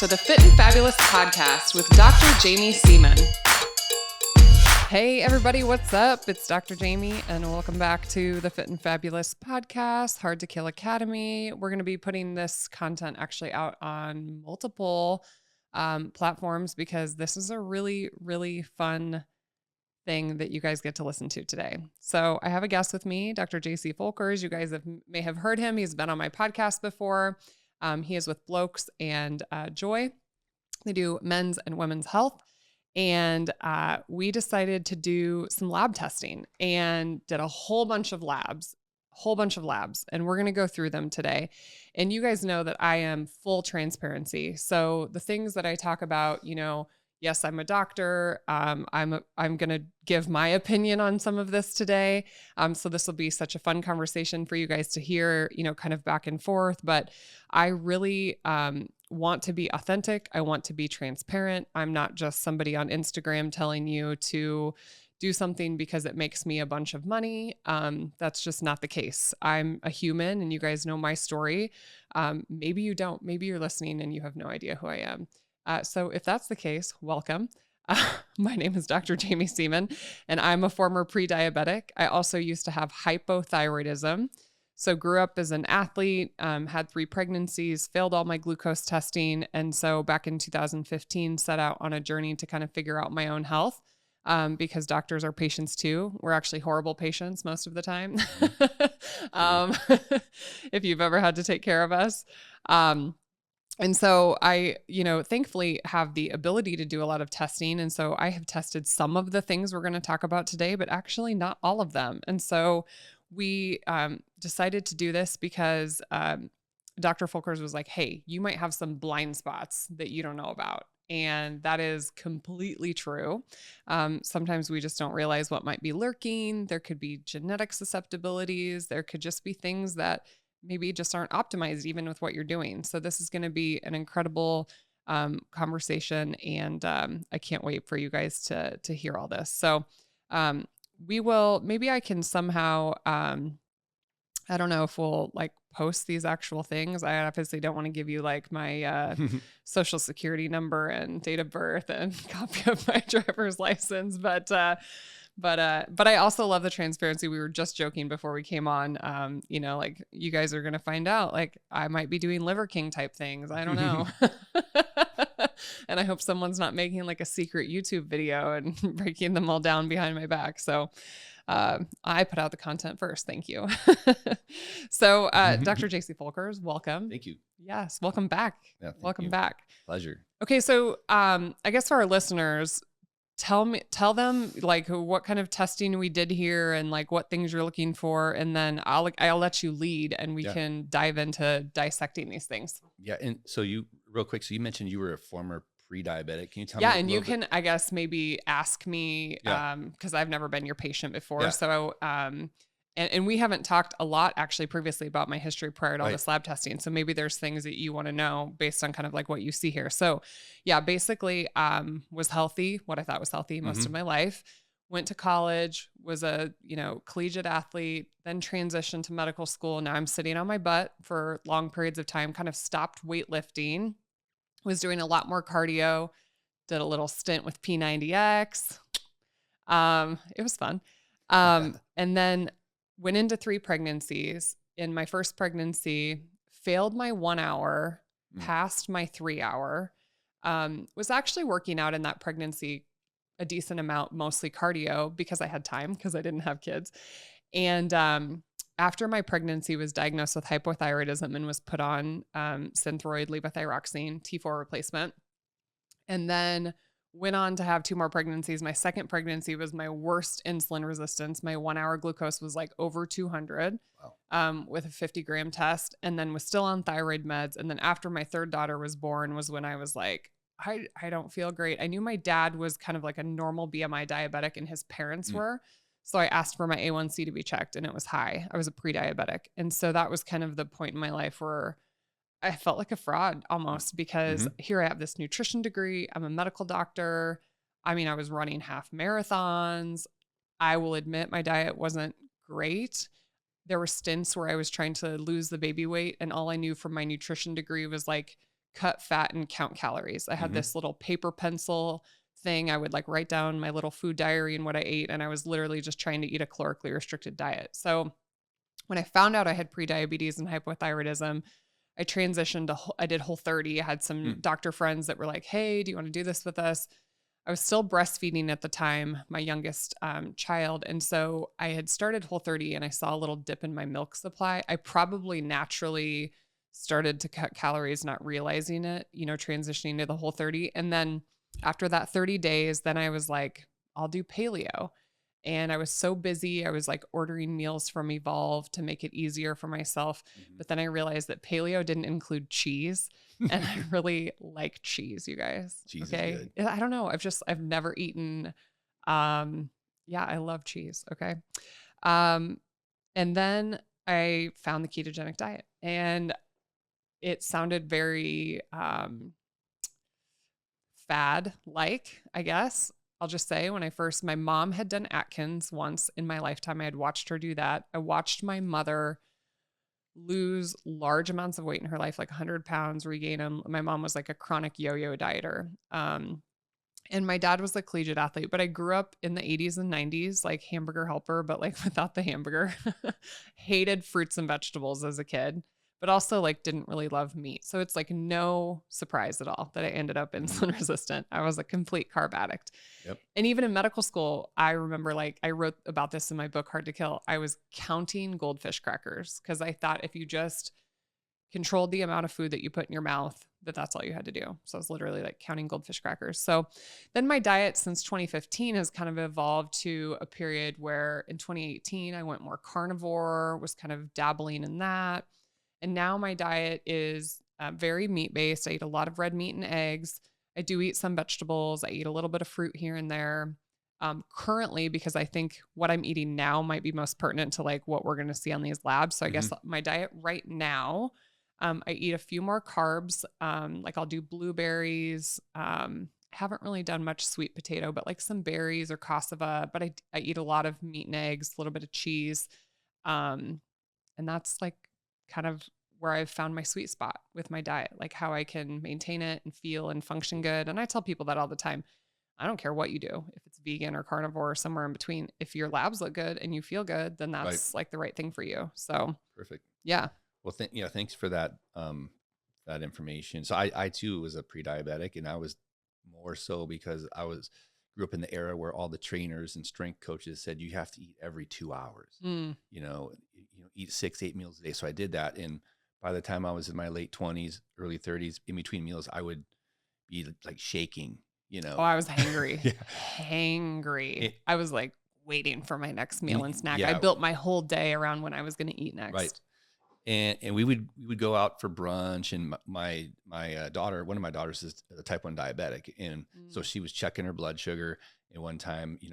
to the Fit and Fabulous podcast with Dr. Jamie Seaman. Hey everybody, what's up? It's Dr. Jamie and welcome back to the Fit and Fabulous podcast, Hard to Kill Academy. We're going to be putting this content actually out on multiple platforms because this is a really, really fun thing that you guys get to listen to today. So I have a guest with me, Dr. JC Folkers. You guys may have heard him. He's been on my podcast before. He is with Blokes and Joy. They do men's and women's health. And we decided to do some lab testing and did a whole bunch of labs. And we're going to go through them today. And you guys know that I am full transparency. So the things that I talk about, yes, I'm a doctor. I'm going to give my opinion on some of this today. So this will be such a fun conversation for you guys to hear, kind of back and forth. But I really want to be authentic. I want to be transparent. I'm not just somebody on Instagram telling you to do something because it makes me a bunch of money. That's just not the case. I'm a human and you guys know my story. Maybe you don't. Maybe you're listening and you have no idea who I am. So if that's the case, welcome. My name is Dr. Jamie Seaman, and I'm a former pre-diabetic. I also used to have hypothyroidism. So grew up as an athlete, had 3 pregnancies, failed all my glucose testing. And so back in 2015, set out on a journey to kind of figure out my own health because doctors are patients too. We're actually horrible patients most of the time. If you've ever had to take care of us. And so I, thankfully have the ability to do a lot of testing. And so I have tested some of the things we're going to talk about today, but actually not all of them. And so we decided to do this because Dr. Folkers was like, hey, you might have some blind spots that you don't know about. And that is completely true. Sometimes we just don't realize what might be lurking. There could be genetic susceptibilities. There could just be things that maybe just aren't optimized even with what you're doing. So this is going to be an incredible conversation. And I can't wait for you guys to hear all this. So maybe I can somehow, I don't know if we'll post these actual things. I obviously don't want to give you my social security number and date of birth and copy of my driver's license, but I also love the transparency. We were just joking before we came on, you guys are going to find out, I might be doing Liver King type things. I don't know. And I hope someone's not making a secret YouTube video and breaking them all down behind my back. So I put out the content first. Thank you. So Dr. JC Folkers, welcome. Thank you. Yes. Welcome back. Yeah, welcome back. Pleasure. Okay. So I guess for our listeners, tell them what kind of testing we did here and what things you're looking for. And then I'll let you lead and we can dive into dissecting these things. Yeah. And so real quick, so you mentioned you were a former pre-diabetic. Can you tell me? Yeah. And you can, I guess, maybe ask me, cause I've never been your patient before. Yeah. So, and we haven't talked a lot actually previously about my history prior to all this lab testing. So maybe there's things that you want to know based on kind of what you see here. So yeah, basically, was healthy, what I thought was healthy most of my life, went to college, was a, collegiate athlete, then transitioned to medical school. Now I'm sitting on my butt for long periods of time, kind of stopped weightlifting, was doing a lot more cardio, did a little stint with P90X. It was fun. And then went into 3 pregnancies. In my first pregnancy, failed my 1 hour, passed my 3 hour, was actually working out in that pregnancy a decent amount, mostly cardio because I had time because I didn't have kids. And after my pregnancy, was diagnosed with hypothyroidism and was put on Synthroid, levothyroxine, T4 replacement. And then went on to have 2 more pregnancies. My second pregnancy was my worst insulin resistance. My 1 hour glucose was over 200 with a 50-gram test, and then was still on thyroid meds. And then after my third daughter was born was when I was I don't feel great. I knew my dad was kind of a normal BMI diabetic and his parents were. So I asked for my A1C to be checked and it was high. I was a pre-diabetic. And so that was kind of the point in my life where I felt like a fraud almost because here I have this nutrition degree. I'm a medical doctor. I mean, I was running half marathons. I will admit my diet wasn't great. There were stints where I was trying to lose the baby weight and all I knew from my nutrition degree was cut fat and count calories. I had Mhm. this little paper pencil thing. I would like write down my little food diary and what I ate. And I was literally just trying to eat a calorically restricted diet. So when I found out I had prediabetes and hypothyroidism, I transitioned to, I did Whole30. I had some Mm. doctor friends that were like, hey, do you want to do this with us? I was still breastfeeding at the time, my youngest child. And so I had started Whole30 and I saw a little dip in my milk supply. I probably naturally started to cut calories, not realizing it, transitioning to the Whole30. And then after that 30 days, then I was like, I'll do paleo. And I was so busy. I was like ordering meals from Evolve to make it easier for myself. Mhm. But then I realized that paleo didn't include cheese. And I really like cheese, you guys. Cheese is Okay. good. I don't know. I've never eaten, yeah, I love cheese. Okay. Um, and then I found the ketogenic diet and it sounded very, fad like, I guess. I'll just say when my mom had done Atkins once in my lifetime. I had watched her do that. I watched my mother lose large amounts of weight in her life, like 100 pounds, regain them. My mom was like a chronic yo-yo dieter. And my dad was a collegiate athlete, but I grew up in the 80s and 90s, like hamburger helper, but like without the hamburger. Hated fruits and vegetables as a kid, but also like didn't really love meat. So it's like no surprise at all that I ended up Mhm. insulin resistant. I was a complete carb addict. Yep. And even in medical school, I remember like I wrote about this in my book, Hard to Kill. I was counting goldfish crackers because I thought if you just controlled the amount of food that you put in your mouth, that's all you had to do. So I was literally like counting goldfish crackers. So then my diet since 2015 has kind of evolved to a period where in 2018, I went more carnivore, was kind of dabbling in that. And now my diet is very meat based. I eat a lot of red meat and eggs. I do eat some vegetables. I eat a little bit of fruit here and there. Currently, because I think what I'm eating now might be most pertinent to like what we're going to see on these labs. So I guess Mhm. my diet right now, I eat a few more carbs. Like I'll do blueberries. I haven't really done much sweet potato, but like some berries or cassava. But I eat a lot of meat and eggs, a little bit of cheese. Um, and that's like kind of where I've found my sweet spot with my diet, like how I can maintain it and feel and function good. And I tell people that all the time. I don't care what you do, if it's vegan or carnivore or somewhere in between. If your labs look good and you feel good, then Right. that's like the right thing for you. So, Perfect. yeah. Well, yeah, thanks for that that information. So I too was a pre-diabetic, and I was more so because grew up in the era where all the trainers and strength coaches said you have to eat every 2 hours. Mm. Eat 6, 8 meals a day. So I did that, and by the time I was in my late 20s, early 30s, in between meals, I would be like shaking. Oh, I was hangry. Yeah. Hangry. It, I was like waiting for my next meal and snack. I yeah. built my whole day around when I was going to eat Right. next. And we would go out for brunch, and my daughter, one of my daughters is a type 1 diabetic, and so Mm. she was checking her blood sugar. And one time, we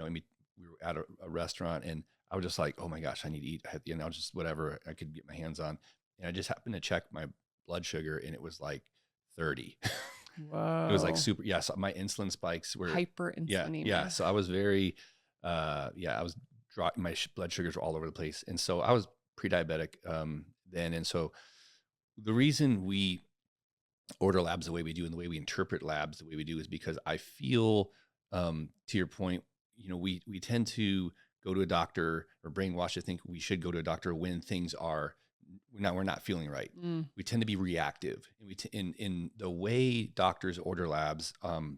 were at a restaurant, and I was just like, oh my gosh, I need to eat. Just whatever I could get my hands on. And I just happened to check my blood sugar, and it was like 30. It was like Whoa. super. Yeah, so my insulin spikes were yeah, Hyperinsulinemia. So I was very I was dropping my blood sugars were all over the place, and so I was pre-diabetic then. And so the reason we order labs the way we do and the way we interpret labs the way we do is because I feel, to your point, we tend to go to a doctor or brainwash to think we should go to a doctor when things are we're not feeling right. Mm. We tend to be reactive, and in the way doctors order labs.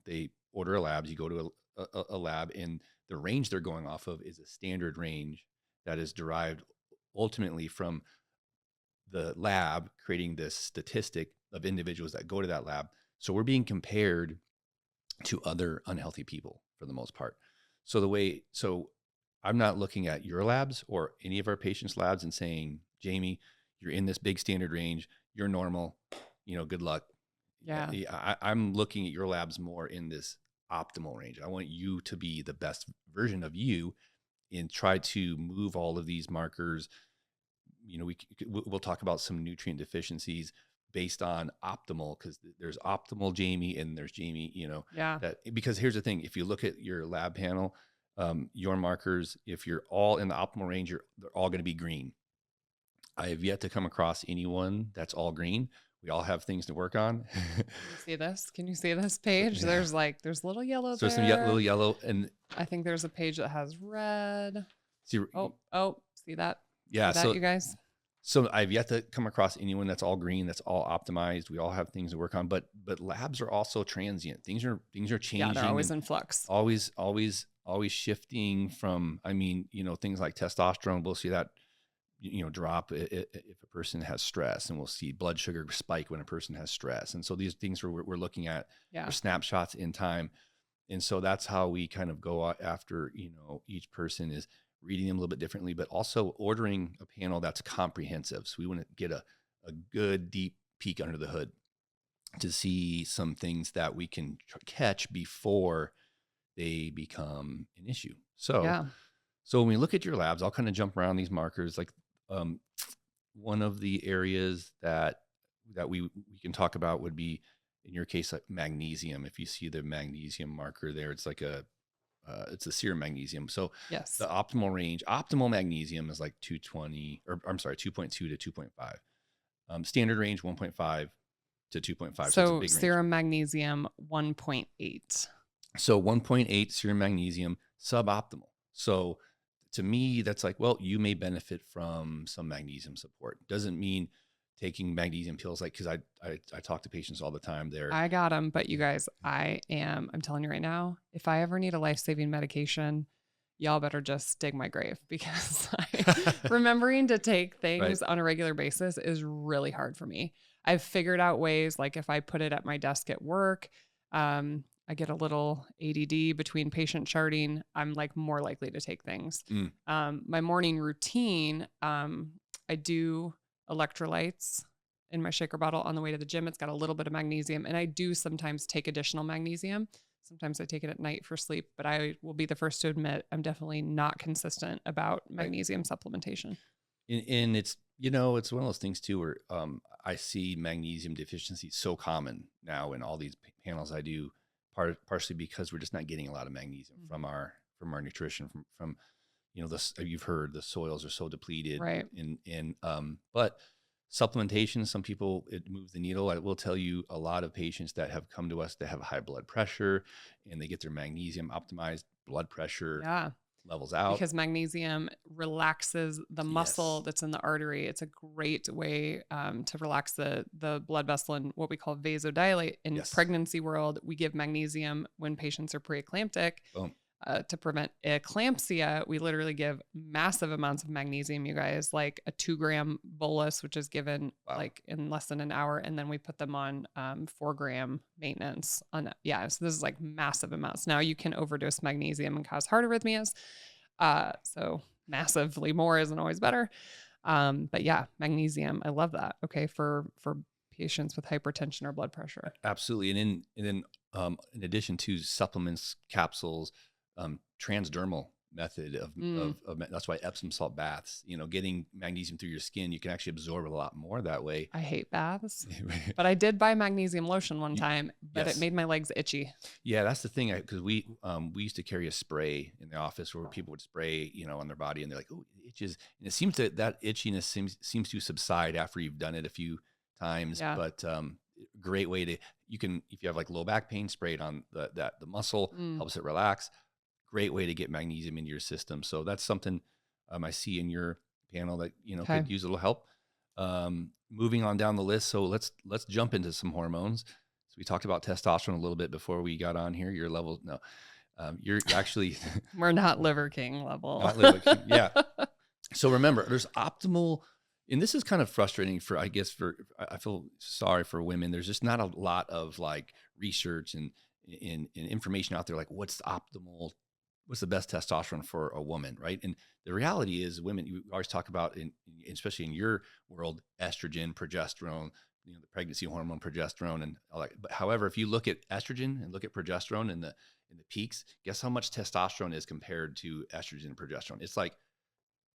They order a labs. You go to a lab, and the range they're going off of is a standard range that is derived ultimately from the lab creating this statistic of individuals that go to that lab. So we're being compared to other unhealthy people for the most part. So I'm not looking at your labs or any of our patients' labs and saying, Jamie, you're in this big standard range. You're normal. Good luck. Yeah. I'm looking at your labs more in this optimal range. I want you to be the best version of you and try to move all of these markers. We'll talk about some nutrient deficiencies based on optimal, because there's optimal Jamie and there's Jamie, Yeah. because here's the thing. If you look at your lab panel, your markers, if you're all in the optimal range, they're all going to be green. I have yet to come across anyone that's all green. We all have things to work on. Can you see this? Can you see this page? Yeah. There's little yellow So some there. little yellow, and I think there's a page that has red. see, See that? yeah. See that, you guys? So I've yet to come across anyone that's all green, that's all optimized. We all have things to work on, but labs are also transient. Things are changing. Yeah, they're always in flux. Always shifting from, I mean, things like testosterone, we'll see that, drop if a person has stress, and we'll see blood sugar spike when a person has stress. And so these things we're looking at are snapshots in time. And so that's how we kind of go after, each person is reading them a little bit differently, but also ordering a panel that's comprehensive. So we want to get a good deep peek under the hood to see some things that we can catch before they become an issue. So, so when we look at your labs, I'll kind of jump around these markers. Like one of the areas that we can talk about would be, in your case, like magnesium. If you see the magnesium marker there, it's like it's a serum magnesium. So yes, the optimal range, optimal magnesium is like 220, or I'm sorry, 2.2 to 2.5. Standard range 1.5 to 2.5. So serum magnesium 1.8. So 1.8 serum magnesium, suboptimal. So to me, that's like, well, you may benefit from some magnesium support. Doesn't mean taking magnesium pills, like, because I talk to patients all the time there. I got them, but you guys, I'm telling you right now, if I ever need a life-saving medication, y'all better just dig my grave, because remembering to take things on a regular basis is really hard for me. I've figured out ways, like if I put it at my desk at work, I get a little ADD between patient charting, I'm like more likely to take things. My morning routine, I do electrolytes in my shaker bottle on the way to the gym. It's got a little bit of magnesium, and I do sometimes take additional magnesium. Sometimes I take it at night for sleep, but I will be the first to admit I'm definitely not consistent about magnesium supplementation. And it's, it's one of those things too, where I see magnesium deficiency so common now in all these panels I do, partially because we're just not getting a lot of magnesium from our nutrition, from you've heard the soils are so depleted, right? But supplementation, some people, it moves the needle. I will tell you, a lot of patients that have come to us that have high blood pressure, and they get their magnesium optimized, blood pressure levels out, because magnesium relaxes the muscle that's in the artery. It's a great way to relax the blood vessel and what we call vasodilate. In pregnancy world, we give magnesium when patients are preeclamptic. Boom. To prevent eclampsia. We literally give massive amounts of magnesium, you guys, like a 2-gram bolus, which is given like in less than an hour. And then we put them on 4-gram maintenance on that. Yeah. So this is like massive amounts. Now you can overdose magnesium and cause heart arrhythmias. So massively more isn't always better. But yeah, magnesium, I love that. Okay. For patients with hypertension or blood pressure. Absolutely. And then in addition to supplements, capsules, transdermal method of that's why Epsom salt baths, getting magnesium through your skin, you can actually absorb a lot more that way. I hate baths, but I did buy magnesium lotion one time, but it made my legs itchy. Yeah, that's the thing, because we used to carry a spray in the office where people would spray, on their body, and they're like, oh, it itches. And it seems that itchiness seems to subside after you've done it a few times. But great way to, you can, if you have like low back pain, spray it on the muscle, helps it relax. Great way to get magnesium into your system. So that's something I see in your panel that, could use a little help. Moving on down the list. So let's jump into some hormones. So we talked about testosterone a little bit before we got on here. Your level, you're actually we're not Liver King level. Not Liver King. Yeah. So remember, there's optimal, and this is kind of frustrating I feel sorry for women. There's just not a lot of like research and information out there. Like what's the best testosterone for a woman, right? And the reality is, women, you always talk about, especially in your world, estrogen, progesterone, the pregnancy hormone, progesterone, and all that. But however, if you look at estrogen and look at progesterone in the peaks, guess how much testosterone is compared to estrogen and progesterone? It's like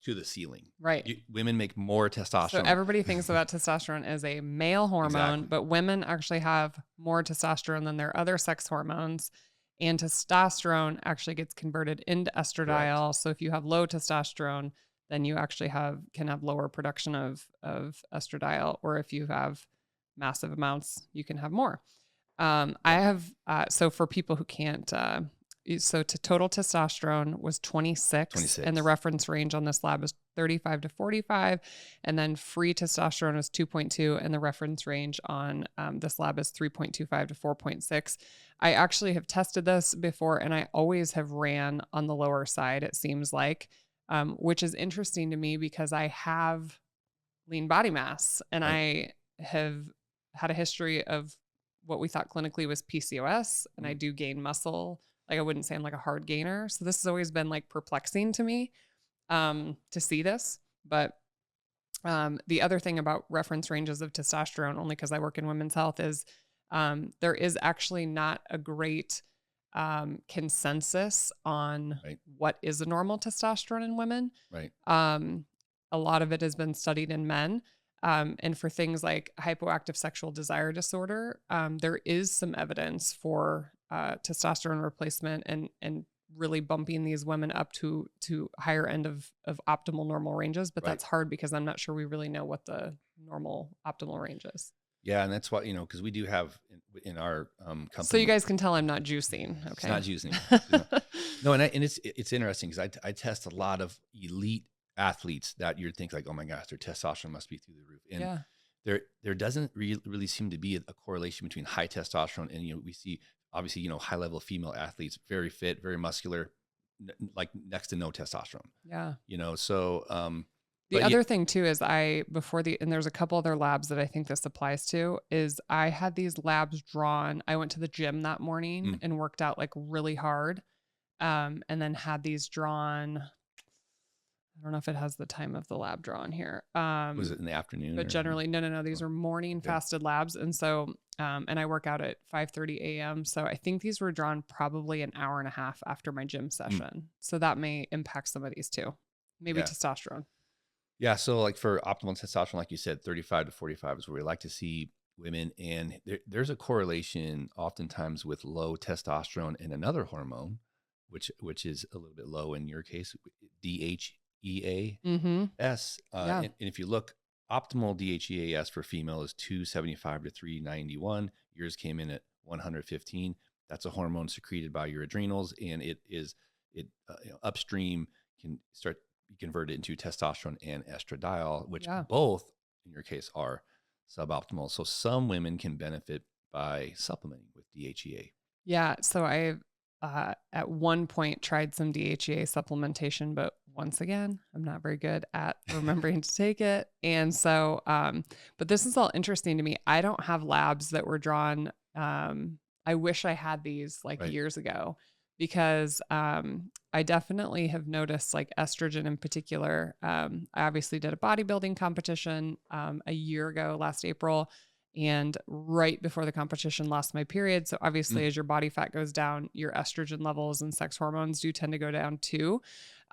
to the ceiling, right? Women make more testosterone. So everybody thinks about testosterone as a male hormone, but women actually have more testosterone than their other sex hormones. And testosterone actually gets converted into estradiol. Correct. So if you have low testosterone, then you actually can have lower production of estradiol. Or if you have massive amounts, you can have more. I have, so for people who can't, so to total testosterone was 26, and the reference range on this lab is 35 to 45. And then free testosterone is 2.2, and the reference range on this lab is 3.25 to 4.6. I actually have tested this before, and I always have ran on the lower side, it seems like, which is interesting to me because I have lean body mass, and I have had a history of what we thought clinically was PCOS, and I do gain muscle. Like, I wouldn't say I'm like a hard gainer. So this has always been like perplexing to me to see this. But the other thing about reference ranges of testosterone, only because I work in women's health, is there is actually not a great consensus on what is a normal testosterone in women. Right. A lot of it has been studied in men. And for things like hypoactive sexual desire disorder, there is some evidence for testosterone replacement and really bumping these women up to higher end of optimal normal ranges. But that's hard because I'm not sure we really know what the normal optimal range is. Yeah. And that's why, because we do have in our company. So you guys can tell I'm not juicing. Okay. It's not juicing. No. And it's interesting because I test a lot of elite athletes that you'd think like, oh my gosh, their testosterone must be through the roof. And there doesn't really seem to be a correlation between high testosterone and, we see obviously, high level female athletes, very fit, very muscular, like next to no testosterone. Yeah. So, the other thing too is and there's a couple other labs that I think this applies to, is I had these labs drawn. I went to the gym that morning and worked out like really hard. And then had these drawn. I don't know if it has the time of the lab drawn here. Was it in the afternoon? But generally, no. These are morning fasted labs. And so, and I work out at 5:30 a.m. So I think these were drawn probably an hour and a half after my gym session. So that may impact some of these too. Maybe testosterone. Yeah. So like for optimal testosterone, like you said, 35 to 45 is where we like to see women. And there's a correlation oftentimes with low testosterone and another hormone, which is a little bit low in your case, DHEAS. And if you look, optimal DHEAS for female is 275 to 391. Yours came in at 115. That's a hormone secreted by your adrenals, and it upstream can start be converted into testosterone and estradiol, which both in your case are suboptimal. So some women can benefit by supplementing with DHEA. Yeah. So I've at one point tried some DHEA supplementation, but once again, I'm not very good at remembering to take it. And so, but this is all interesting to me. I don't have labs that were drawn. I wish I had these years ago, because I definitely have noticed like estrogen in particular. I obviously did a bodybuilding competition a year ago, last April. And right before the competition, lost my period. So obviously, as your body fat goes down, your estrogen levels and sex hormones do tend to go down too.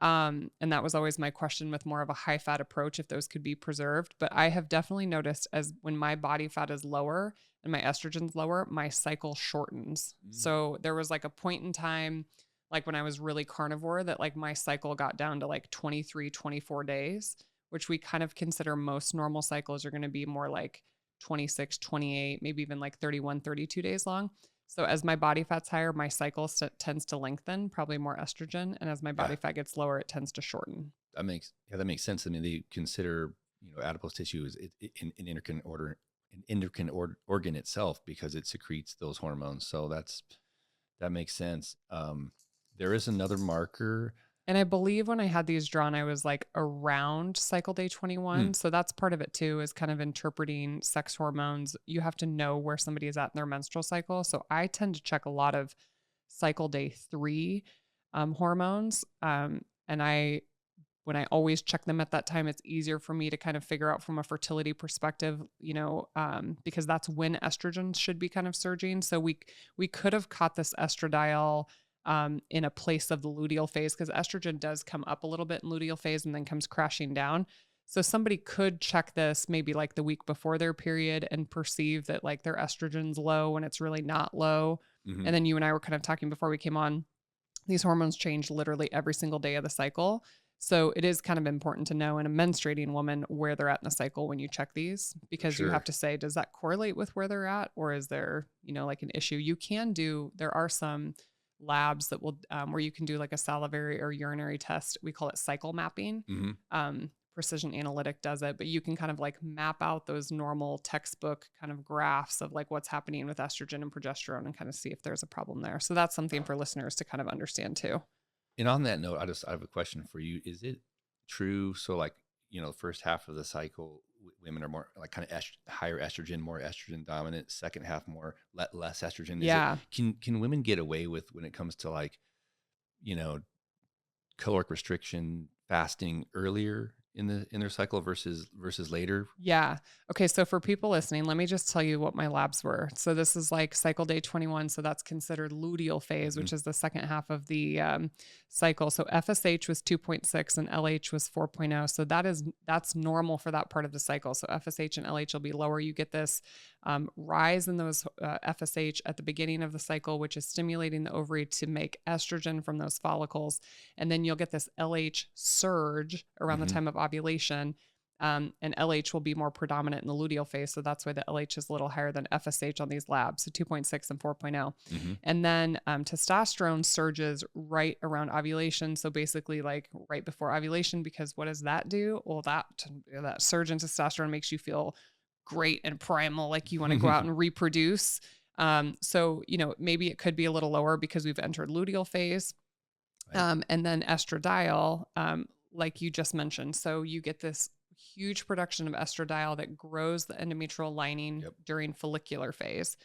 And that was always my question with more of a high fat approach, if those could be preserved. But I have definitely noticed as when my body fat is lower and my estrogen's lower, my cycle shortens. So there was like a point in time, like when I was really carnivore, that like my cycle got down to like 23, 24 days, which we kind of consider most normal cycles are going to be more like 26, 28, maybe even like 31, 32 days long. So as my body fat's higher, my cycle tends to lengthen, probably more estrogen. And as my body fat gets lower, it tends to shorten. That makes sense. I mean, they consider, adipose tissue is an endocrine organ itself because it secretes those hormones. So that makes sense. There is another marker. And I believe when I had these drawn, I was like around cycle day 21. So that's part of it too, is kind of interpreting sex hormones. You have to know where somebody is at in their menstrual cycle. So I tend to check a lot of cycle day 3 hormones. And when I always check them at that time, it's easier for me to kind of figure out from a fertility perspective, because that's when estrogen should be kind of surging. So we could have caught this estradiol in a place of the luteal phase, because estrogen does come up a little bit in luteal phase and then comes crashing down. So somebody could check this maybe like the week before their period and perceive that like their estrogen's low when it's really not low. And then you and I were kind of talking before we came on, these hormones change literally every single day of the cycle. So it is kind of important to know in a menstruating woman where they're at in the cycle when you check these, because you have Sure. to say, does that correlate with where they're at, or is there, like an issue? You can do, there are some labs that will, where you can do like a salivary or urinary test. We call it cycle mapping. Hmm. Precision Analytic does it, but you can kind of like map out those normal textbook kind of graphs of like what's happening with estrogen and progesterone and kind of see if there's a problem there. So that's something for listeners to kind of understand too. And on that note, I have a question for you. Is it true? So like, the first half of the cycle, women are more like kind of higher estrogen, more estrogen dominant. Second half, more less estrogen. Is it, Yeah. can women get away with when it comes to like, you know, caloric restriction, fasting earlier in their cycle versus later? Yeah. Okay. So for people listening, let me just tell you what my labs were. So this is like cycle day 21. So that's considered luteal phase, Hmm. which is the second half of the cycle. So FSH was 2.6 and LH was 4.0. So that's normal for that part of the cycle. So FSH and LH will be lower. You get this rise in those FSH at the beginning of the cycle, which is stimulating the ovary to make estrogen from those follicles. And then you'll get this LH surge around the Hmm. time of ovulation. And LH will be more predominant in the luteal phase. So that's why the LH is a little higher than FSH on these labs. So 2.6 and 4.0. Hmm. And then testosterone surges right around ovulation. So basically like right before ovulation, because what does that do? Well, that surge in testosterone makes you feel great and primal, like you want to go out and reproduce. So, maybe it could be a little lower because we've entered luteal phase. Right. And then estradiol, like you just mentioned. So you get this huge production of estradiol that grows the endometrial lining Yep. during follicular phase.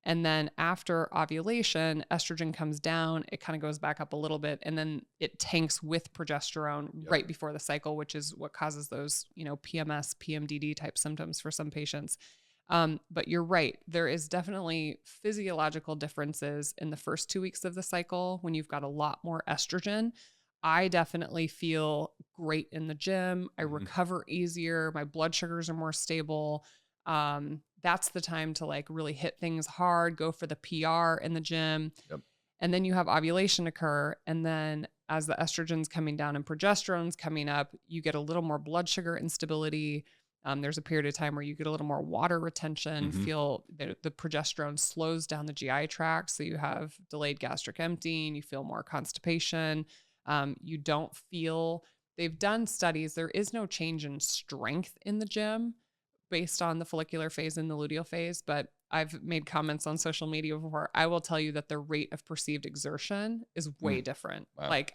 And then after ovulation, estrogen comes down, it kind of goes back up a little bit, and then it tanks with progesterone Yep. right before the cycle, which is what causes those, PMS, PMDD type symptoms for some patients. But you're right. There is definitely physiological differences in the first 2 weeks of the cycle when you've got a lot more estrogen. I definitely feel great in the gym. I Hmm. recover easier. My blood sugars are more stable. That's the time to like really hit things hard, go for the PR in the gym. Yep. And then you have ovulation occur. And then as the estrogen's coming down and progesterone's coming up, you get a little more blood sugar instability. There's a period of time where you get a little more water retention, Hmm. feel the progesterone slows down the GI tract. So you have delayed gastric emptying, you feel more constipation. You don't feel, they've done studies, there is no change in strength in the gym based on the follicular phase and the luteal phase, but I've made comments on social media before. I will tell you that the rate of perceived exertion is way different. Wow. Like,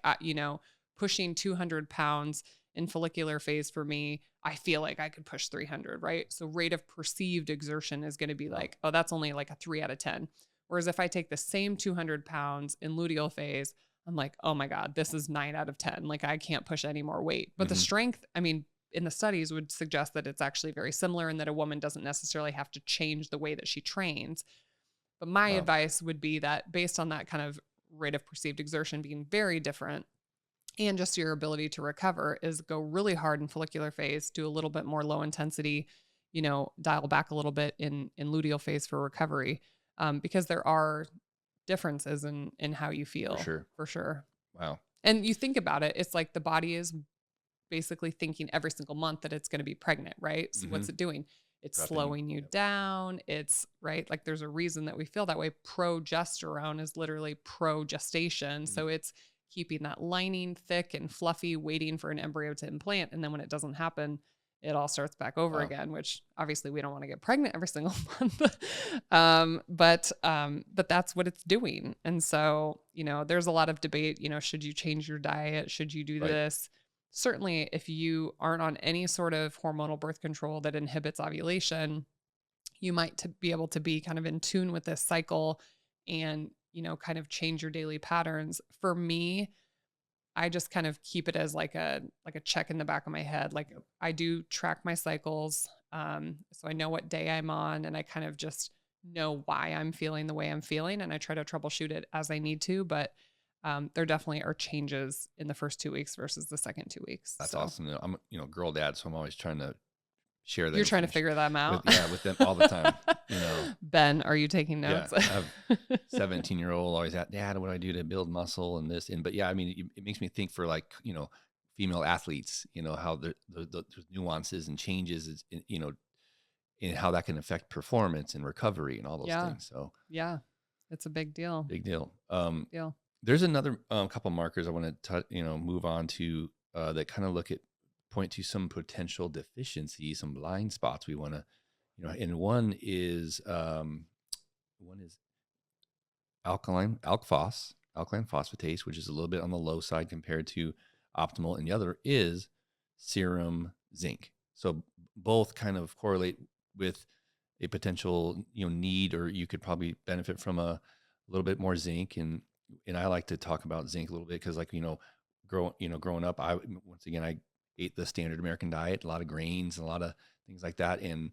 pushing 200 pounds in follicular phase for me, I feel like I could push 300, right? So rate of perceived exertion is going to be like, oh, that's only like a 3 out of 10. Whereas if I take the same 200 pounds in luteal phase, I'm like, oh my God, this is 9 out of 10. Like I can't push any more weight. But the Hmm. strength, I mean, in the studies would suggest that it's actually very similar and that a woman doesn't necessarily have to change the way that she trains. But my Wow. advice would be that based on that kind of rate of perceived exertion being very different and just your ability to recover is go really hard in follicular phase, do a little bit more low intensity, dial back a little bit in luteal phase for recovery. Because there are differences in how you For feel sure. for sure. Wow. And you think about it, it's like the body is basically thinking every single month that it's going to be pregnant, right? So Hmm. what's it doing? It's Prepping. slowing you Yep. down. It's right. Like there's a reason that we feel that way. Progesterone is literally pro-gestation. Mm. So it's keeping that lining thick and fluffy, waiting for an embryo to implant. And then when it doesn't happen, it all starts back over Wow. again, which obviously we don't want to get pregnant every single month. But that's what it's doing. And so, there's a lot of debate, should you change your diet? Should you do Right. this? Certainly, if you aren't on any sort of hormonal birth control that inhibits ovulation, you might be able to be kind of in tune with this cycle and, kind of change your daily patterns. For me, I just kind of keep it as like a check in the back of my head. Like Yep. I do track my cycles. So I know what day I'm on and I kind of just know why I'm feeling the way I'm feeling and I try to troubleshoot it as I need to, but there definitely are changes in the first 2 weeks versus the second 2 weeks. That's So awesome. I'm girl dad, so I'm always trying to share that you're trying to information figure them out. with them all the time. Ben, are you taking Yeah, notes? I have 17-year-old always at, Dad, what do I do to build muscle and this? But yeah, I mean, it makes me think for like, female athletes, how there's nuances and changes, in how that can affect performance and recovery and all those Yeah. things. So Yeah. It's a big deal. big deal. Deal. There's another couple markers I want to move on to that kind of point to some potential deficiencies, some blind spots we want to, and one is alkaline phosphatase, which is a little bit on the low side compared to optimal, and the other is serum zinc. So both kind of correlate with a potential need, or you could probably benefit from a little bit more zinc. And I like to talk about zinc a little bit because, like, growing up, I ate the standard American diet, a lot of grains and a lot of things like that. And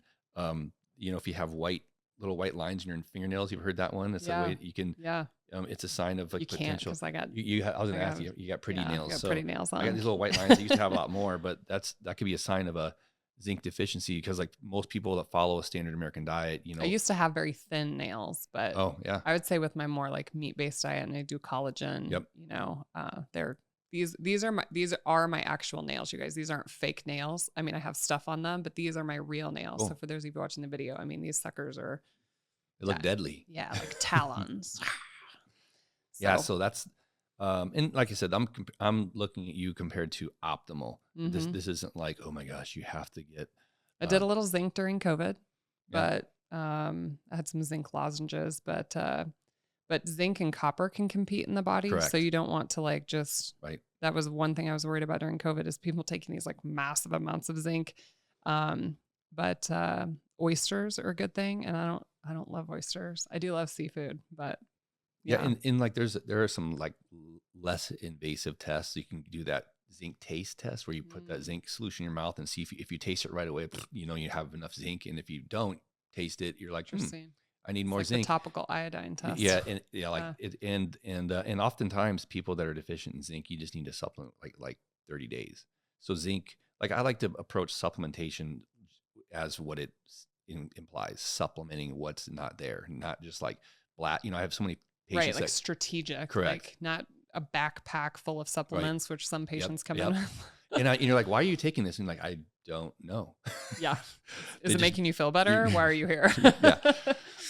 if you have little white lines in your fingernails, you've heard that one. It's a way you can. Yeah. It's a sign of like you potential. Can't, 'cause I got. I was going to ask you. You got pretty nails. I got so pretty nails on. I got these little white lines. I used to have a lot more, but that could be a sign of a zinc deficiency, because like most people that follow a standard American diet, I used to have very thin nails, but oh yeah, I would say with my more like meat-based diet, and I do collagen. Yep. These are my actual nails, you guys. These aren't fake nails. I mean, I have stuff on them, but these are my real nails. Cool. So for those of you watching the video, I mean, these suckers are. They look deadly. Yeah, like talons. Yeah, so that's and like I said, I'm looking at you compared to optimal. Mm-hmm. This isn't like, oh my gosh, you have to get. I did a little zinc during COVID, but I had some zinc lozenges, but zinc and copper can compete in the body. Correct. So you don't want to like just, right. That was one thing I was worried about during COVID, is people taking these like massive amounts of zinc. But oysters are a good thing. And I don't love oysters. I do love seafood, but yeah. And like there are some like less invasive tests. You can do that zinc taste test where you put that zinc solution in your mouth and see if you taste it right away, you have enough zinc. And if you don't taste it, you're like, I need more zinc. The topical iodine test. Yeah. And and oftentimes people that are deficient in zinc, you just need to supplement like 30 days. So zinc, like I like to approach supplementation as what it implies, supplementing what's not there, not just like I have so many patients. Right, like strategic. Correct. Like not a backpack full of supplements, which some patients come in with. And you're like, why are you taking this? And like, I don't know. Yeah. Is it making you feel better? Why are you here?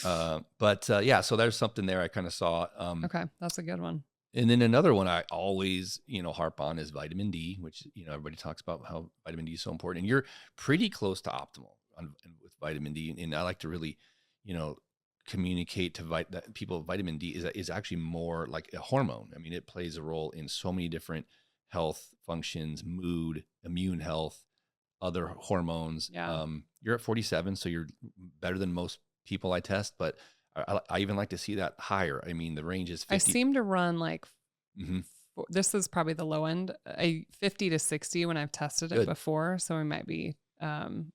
Yeah. So there's something there I kind of saw. Okay. That's a good one. And then another one I always, harp on is vitamin D, which, everybody talks about how vitamin D is so important, and you're pretty close to optimal with vitamin D. And I like to really, communicate to that people vitamin D is actually more like a hormone. I mean, it plays a role in so many different health functions, mood, immune health, other hormones. Yeah. You're at 47, so you're better than most people I test, but I even like to see that higher. I mean, the range is 50. I seem to run like, this is probably the low end, 50 to 60 when I've tested it before. So we might be, I'm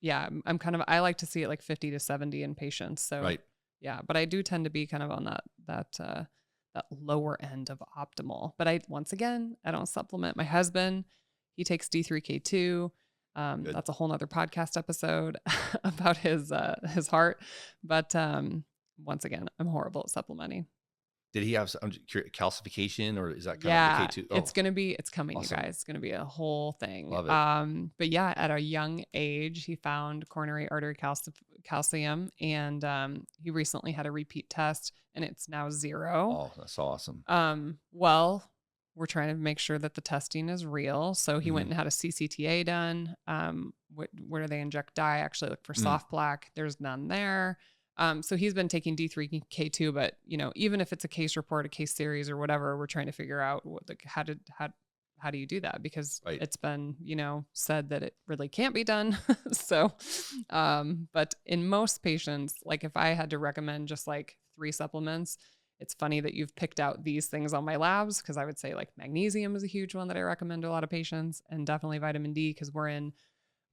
I like to see it like 50 to 70 in patients. So right. Yeah, but I do tend to be kind of on that lower end of optimal. But I don't supplement. My husband, he takes D3K2. That's a whole nother podcast episode about his heart. But once again, I'm horrible at supplementing. Did he have some calcification, or is that kind of K2? Oh, it's coming, awesome. You guys. It's going to be a whole thing. Love it. But yeah, at a young age, he found coronary artery calcium, and he recently had a repeat test, and it's now 0. Oh, that's awesome. Well, we're trying to make sure that the testing is real. So he went and had a CCTA done, where they inject dye, actually look for soft plaque. There's none there. So he's been taking D3K2, but even if it's a case report, a case series or whatever, we're trying to figure out how do you do that? Because it's been, said that it really can't be done. So, but in most patients, like if I had to recommend just like 3 supplements, it's funny that you've picked out these things on my labs, because I would say like magnesium is a huge one that I recommend to a lot of patients, and definitely vitamin D, because we're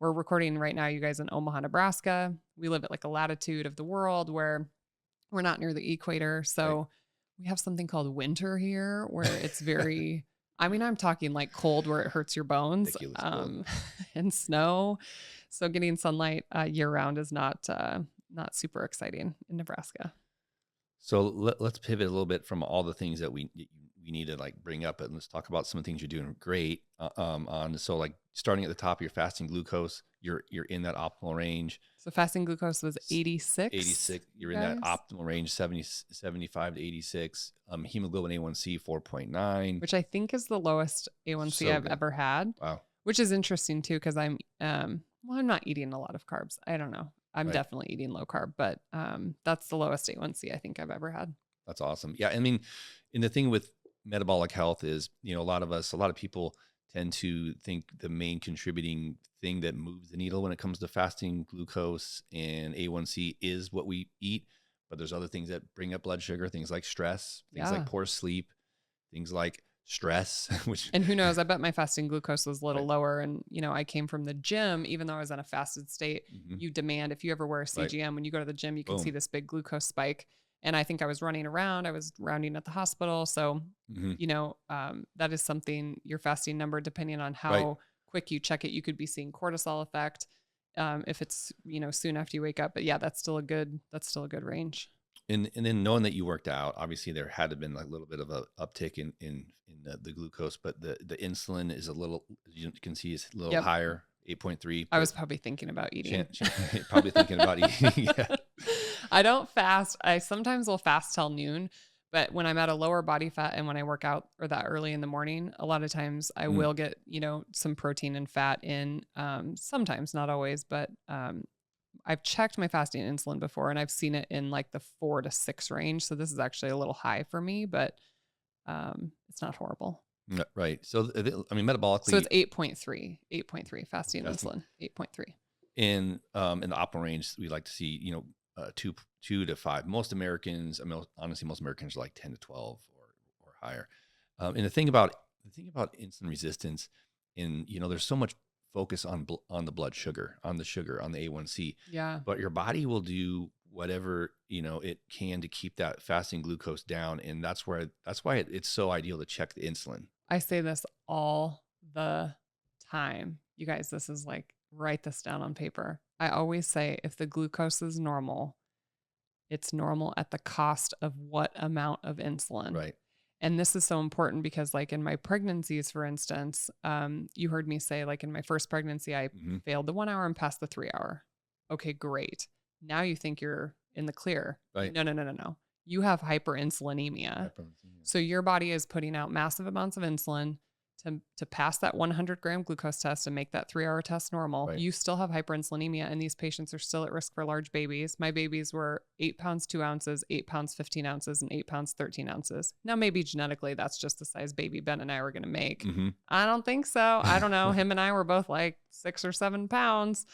recording right now, you guys, in Omaha, Nebraska. We live at like a latitude of the world where we're not near the equator. So we have something called winter here, where it's very, I'm talking like cold where it hurts your bones, and snow. So getting sunlight year round is not super exciting in Nebraska. So let's pivot a little bit from all the things that we you need to like bring up, and let's talk about some of the things you're doing great on. So like starting at the top of your fasting glucose, you're in that optimal range. So fasting glucose was 86. 86. You're in that optimal range, 75 to 86. Hemoglobin A1C 4.9, which I think is the lowest A1C I've ever had. Wow. Which is interesting too, because I'm not eating a lot of carbs. I don't know. I'm definitely eating low carb, but that's the lowest A1C I think I've ever had. That's awesome. Yeah, I mean, and the thing with metabolic health is, a lot of people tend to think the main contributing thing that moves the needle when it comes to fasting glucose and A1C is what we eat. But there's other things that bring up blood sugar, things like stress, things like poor sleep, things like stress, and who knows, I bet my fasting glucose was a little lower. And, I came from the gym, even though I was in a fasted state, you demand, if you ever wear a CGM, when you go to the gym, you can see this big glucose spike. And I think I was running around, I was rounding at the hospital. So, that is something, your fasting number, depending on how quick you check it, you could be seeing cortisol effect if it's, soon after you wake up. But yeah, that's still a good range. And then knowing that you worked out, obviously there had to been like a little bit of a uptick in the glucose, but the insulin is a little, you can see, is a little higher, 8.3. I was probably thinking about eating. Probably thinking about eating. Yeah. I don't fast. I sometimes will fast till noon, but when I'm at a lower body fat and when I work out or that early in the morning, a lot of times I will get, some protein and fat in, sometimes, not always, but, I've checked my fasting insulin before and I've seen it in like the 4 to 6 range. So this is actually a little high for me, but, it's not horrible. Right. So, I mean, metabolically. So it's 8.3 fasting insulin, 8.3. In the optimal range, we like to see, 2 to 5. Most Americans, I mean, honestly, most Americans are like 10 to 12 or higher. And the thing about insulin resistance, there's so much focus on the blood sugar, on the A1C. Yeah. But your body will do whatever, it can to keep that fasting glucose down. And that's why it's so ideal to check the insulin. I say this all the time. You guys, this is like, write this down on paper. I always say if the glucose is normal, it's normal at the cost of what amount of insulin. Right. And this is so important because like in my pregnancies, for instance, you heard me say like in my first pregnancy, I failed the 1 hour and passed the 3 hour. Okay, great. Now you think you're in the clear. Right. No. You have hyperinsulinemia. So your body is putting out massive amounts of insulin to pass that 100-gram glucose test and make that 3-hour test normal. Right. You still have hyperinsulinemia, and these patients are still at risk for large babies. My babies were 8 pounds 2 ounces, 8 pounds 15 ounces, and 8 pounds 13 ounces. Now, maybe genetically, that's just the size baby Ben and I were going to make. I don't think so. I don't know. Him and I were both like 6 or 7 pounds.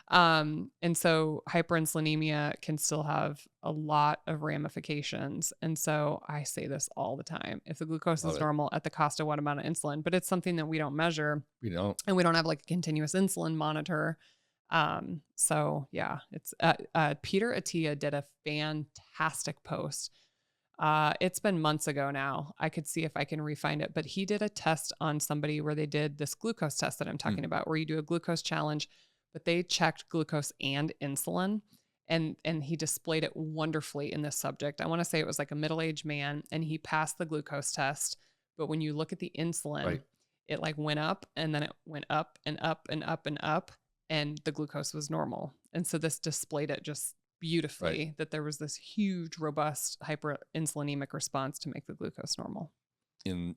And so hyperinsulinemia can still have a lot of ramifications. And so I say this all the time. If the glucose is normal at the cost of what amount of insulin, but it's something that we don't measure. We don't. And we don't have like a continuous insulin monitor. So yeah, it's, Peter Attia did a fantastic post. It's been months ago now. I could see if I can refind it, but he did a test on somebody where they did this glucose test that I'm talking about, where you do a glucose challenge, but they checked glucose and insulin, and he displayed it wonderfully in this subject. I want to say it was like a middle-aged man, and he passed the glucose test. But when you look at the insulin, it like went up, and then it went up and up and up and up, and the glucose was normal. And so this displayed it just beautifully, that there was this huge, robust hyperinsulinemic response to make the glucose normal. And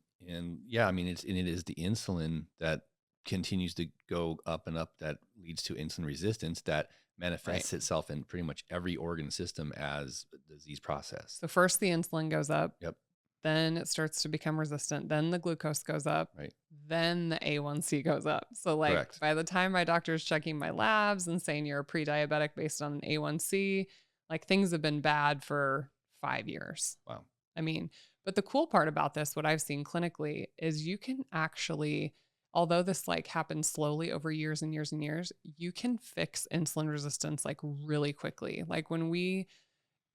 yeah, I mean, it is the insulin that continues to go up and up that leads to insulin resistance that manifests itself in pretty much every organ system as a disease process. So first the insulin goes up. Yep. Then it starts to become resistant. Then the glucose goes up. Right. Then the A1C goes up. So like by the time my doctor is checking my labs and saying you're a pre-diabetic based on an A1C, like things have been bad for 5 years. Wow. I mean, but the cool part about this, what I've seen clinically, is you can actually, although this like happens slowly over years and years and years, you can fix insulin resistance like really quickly. Like when we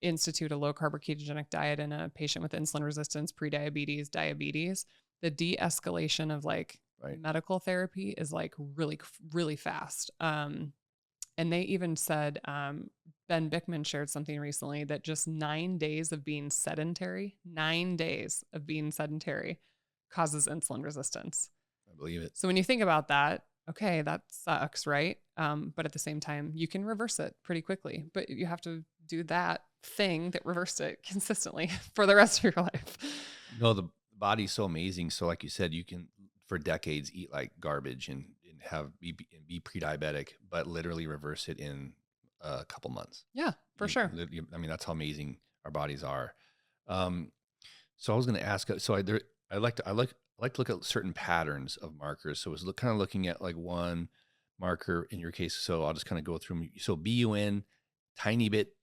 institute a low carb or ketogenic diet in a patient with insulin resistance, pre-diabetes, diabetes, the de-escalation of like medical therapy is like really, really fast. And they even said, Ben Bickman shared something recently that just 9 days of being sedentary, 9 days of being sedentary causes insulin resistance. I believe it. So when you think about that, okay, that sucks, right? But at the same time, you can reverse it pretty quickly, but you have to do that thing that reversed it consistently for the rest of your life. No, the body's so amazing. So like you said, you can for decades eat like garbage and be pre-diabetic, but literally reverse it in a couple months. Yeah, for sure. I mean, that's how amazing our bodies are. So I was going to ask, so I like to look at certain patterns of markers. So I was kind of looking at like one marker in your case. So I'll just kind of go through them. So BUN, tiny bit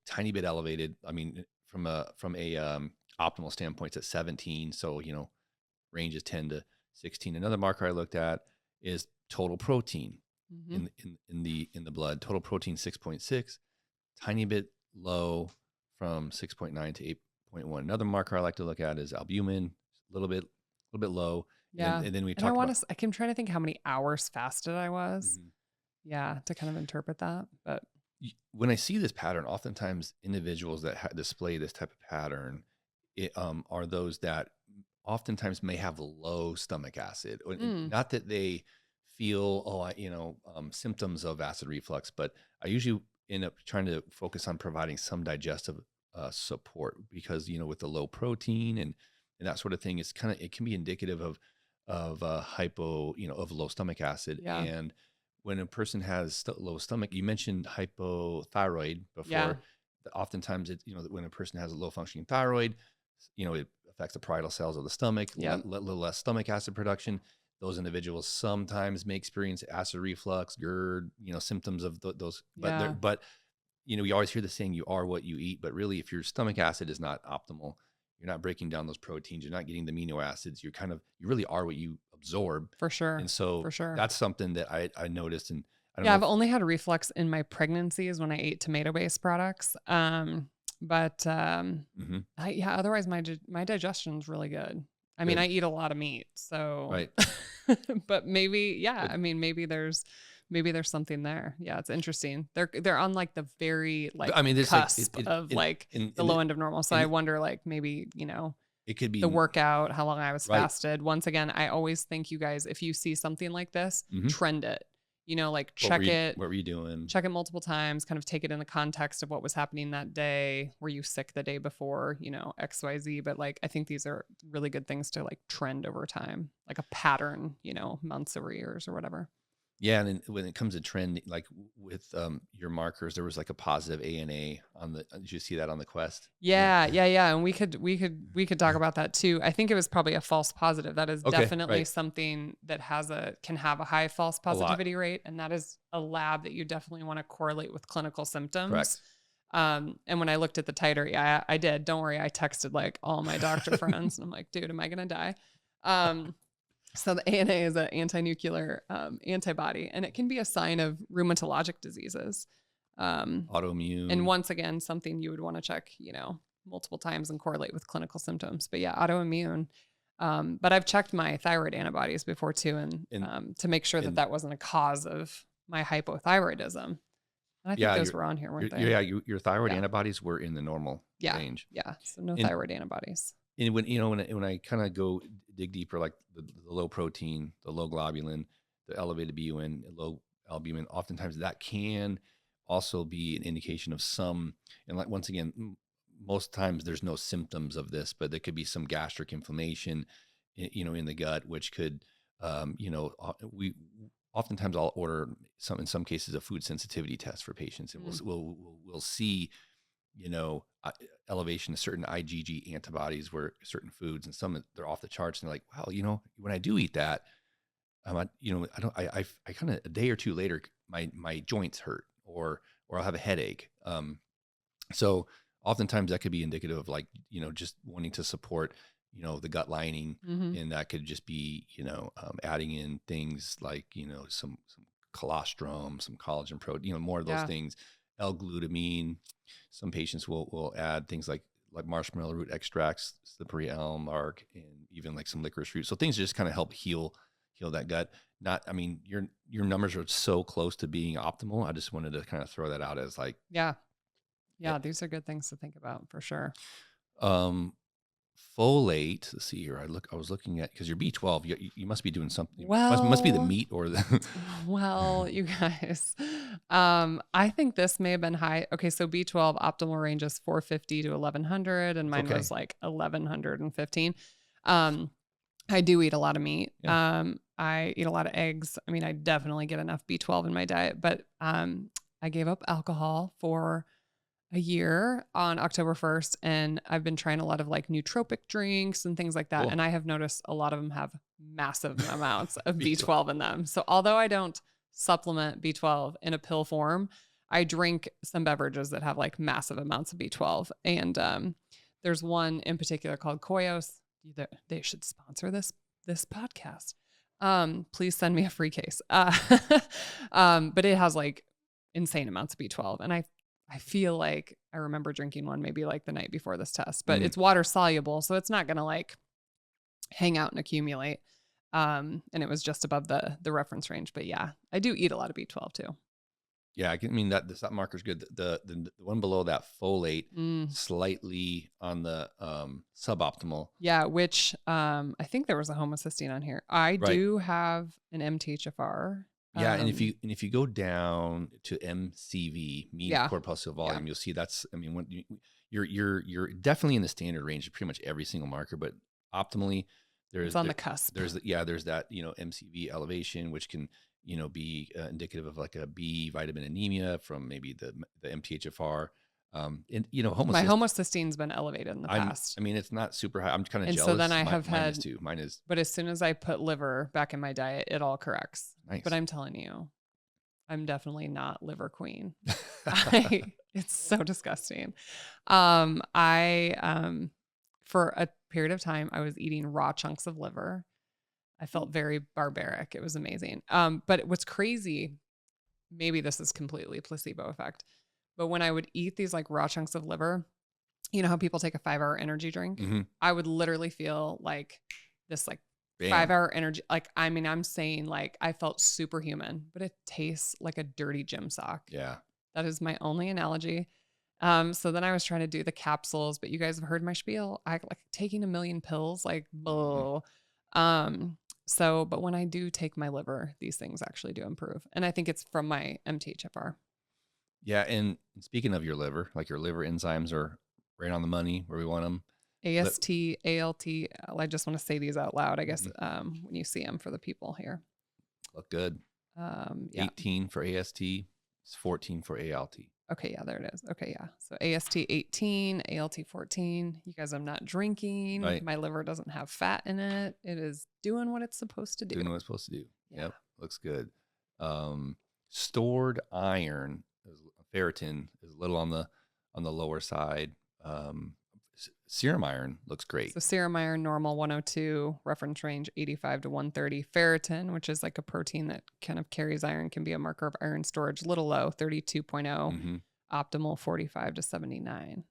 elevated. I mean, from a optimal standpoint, it's at 17. So, range is 10 to 16. Another marker I looked at is total protein in the blood. Total protein 6.6, tiny bit low from 6.9 to 8.1. Another marker I like to look at is albumin, a little bit low. Yeah. And then we And talk about. I'm trying to think how many hours fasted I was. Yeah, to kind of interpret that. But when I see this pattern, oftentimes individuals that display this type of pattern are those that oftentimes may have low stomach acid. Not that they feel, symptoms of acid reflux, but I usually end up trying to focus on providing some digestive support because, with the low protein and that sort of thing, it can be indicative of hypo, of low stomach acid. Yeah. And when a person has low stomach, you mentioned hypothyroid before. Yeah. Oftentimes, when a person has a low functioning thyroid, it affects the parietal cells of the stomach, a little less stomach acid production. Those individuals sometimes may experience acid reflux, GERD, symptoms of those. But you always hear the saying, you are what you eat. But really, if your stomach acid is not optimal, you're not breaking down those proteins, you're not getting the amino acids, you really are what you absorb. For sure. And so that's something that I noticed. And I don't know. I've only had reflux in my pregnancies when I ate tomato-based products. Otherwise my digestion's really good. I mean, I eat a lot of meat, so, right. But maybe, I mean, maybe there's something there. Yeah. It's interesting. They're on like the very cusp of the low end of normal. So I wonder maybe, it could be the workout, how long I was fasted. Once again, I always think you guys, if you see something like this, trend it. Check it. What were you doing? Check it multiple times, kind of take it in the context of what was happening that day. Were you sick the day before, XYZ? But I think these are really good things to trend over time, like a pattern, months over years or whatever. Yeah. And when it comes to trend, with your markers, there was a positive ANA did you see that on the Quest? Yeah. And we could talk about that too. I think it was probably a false positive. That is definitely something that can have a high false positivity rate. And that is a lab that you definitely want to correlate with clinical symptoms. Correct. And when I looked at the titer, I did. Don't worry. I texted all my doctor friends and I'm like, dude, am I going to die? So the ANA is an anti-nuclear antibody, and it can be a sign of rheumatologic diseases. Autoimmune. And once again, something you would want to check, multiple times and correlate with clinical symptoms. But yeah, autoimmune. But I've checked my thyroid antibodies before too, and to make sure that wasn't a cause of my hypothyroidism. And I think those were on here, weren't they? Yeah, your thyroid antibodies were in the normal range. Yeah, so no thyroid antibodies. And when I kind of dig deeper, like the low protein, the low globulin, the elevated BUN, low albumin, oftentimes that can also be an indication of some. And once again, most times there's no symptoms of this, but there could be some gastric inflammation, in the gut, which could, we oftentimes I'll order in some cases a food sensitivity test for patients, and we'll see. Elevation of certain IgG antibodies where certain foods and some they're off the charts, and they're like, wow, when I do eat that, I kind of a day or two later, my joints hurt or I'll have a headache. So oftentimes that could be indicative of just wanting to support, the gut lining, and that could just be, adding in things like, some colostrum, some collagen protein, more of those things. L-glutamine. Some patients will add things like marshmallow root extracts, slippery elm bark, and even some licorice root. So things just kind of help heal heal that gut. Not, I mean, your numbers are so close to being optimal. I just wanted to kind of throw that out as like, Yeah. eh, Yeah. These are good things to think about for sure. um, folate. Let's see here. I was looking at, because your B12, you must be doing something. Must be the Well, meat or the. well, you guys, I think this may have been high. Okay, so B12 optimal range is 450 to 1100, and It's mine okay. was like 1115. Um, I do eat a lot of meat. Yeah. I eat a lot of eggs. I mean, I definitely get enough B12 in my diet, but I gave up alcohol for a year on October 1st, and I've been trying a lot of like nootropic drinks and things like that. Cool. And I have noticed a lot of them have massive amounts of B12. B12 in them. So although I don't supplement B12 in a pill form, I drink some beverages that have like massive amounts of B12. And there's one in particular called Koyos. They should sponsor this podcast. Please send me a free case. But it has like insane amounts of B12, and I feel like I remember drinking one maybe like the night before this test, but it's water soluble, so it's not going to like hang out and accumulate. And it was just above the reference range. But yeah, I do eat a lot of B12 too. Yeah, I mean that marker's good. The one below that, folate, slightly on the suboptimal. Yeah, which I think there was a homocysteine on here. I do have an MTHFR. Yeah, and if you go down to MCV, mean corpuscle volume, you'll see that's, I mean, when you're definitely in the standard range of pretty much every single marker, but optimally it's on the cusp. There's that, MCV elevation, which can, be indicative of like a B vitamin anemia from maybe the MTHFR. And my homocysteine's been elevated in the past. I mean, it's not super high. I'm kind of and jealous. So then I mine had is too. Mine is. But as soon as I put liver back in my diet, it all corrects. Nice. But I'm telling you, I'm definitely not liver queen. It's so disgusting. For a period of time, I was eating raw chunks of liver. I felt very barbaric. It was amazing. But what's crazy, maybe this is completely placebo effect, but when I would eat these like raw chunks of liver, you know how people take a 5-hour energy drink? Mm-hmm. I would literally feel like this like Bam. 5-hour energy. Like, I mean, I'm saying like I felt superhuman, but it tastes like a dirty gym sock. Yeah. That is my only analogy. So then I was trying to do the capsules, but you guys have heard my spiel. I like taking 1 million pills, like, bull. But when I do take my liver, these things actually do improve. And I think it's from my MTHFR. Yeah. And speaking of your liver, like your liver enzymes are right on the money where we want them. AST, ALT. I just want to say these out loud, I guess, when you see them for the people here. Look good. 18 for AST, 14 for ALT. Okay, yeah, there it is. Okay, yeah. So AST 18, ALT 14. You guys, I'm not drinking. Right. My liver doesn't have fat in it. It is doing what it's supposed to do. Doing what it's supposed to do. Yeah. Yep. Looks good. Stored iron, ferritin, is a little on the lower side. Serum iron looks great. So serum iron, normal 102, reference range 85 to 130. Ferritin, which is like a protein that kind of carries iron, can be a marker of iron storage, little low, 32.0, optimal 45 to 79.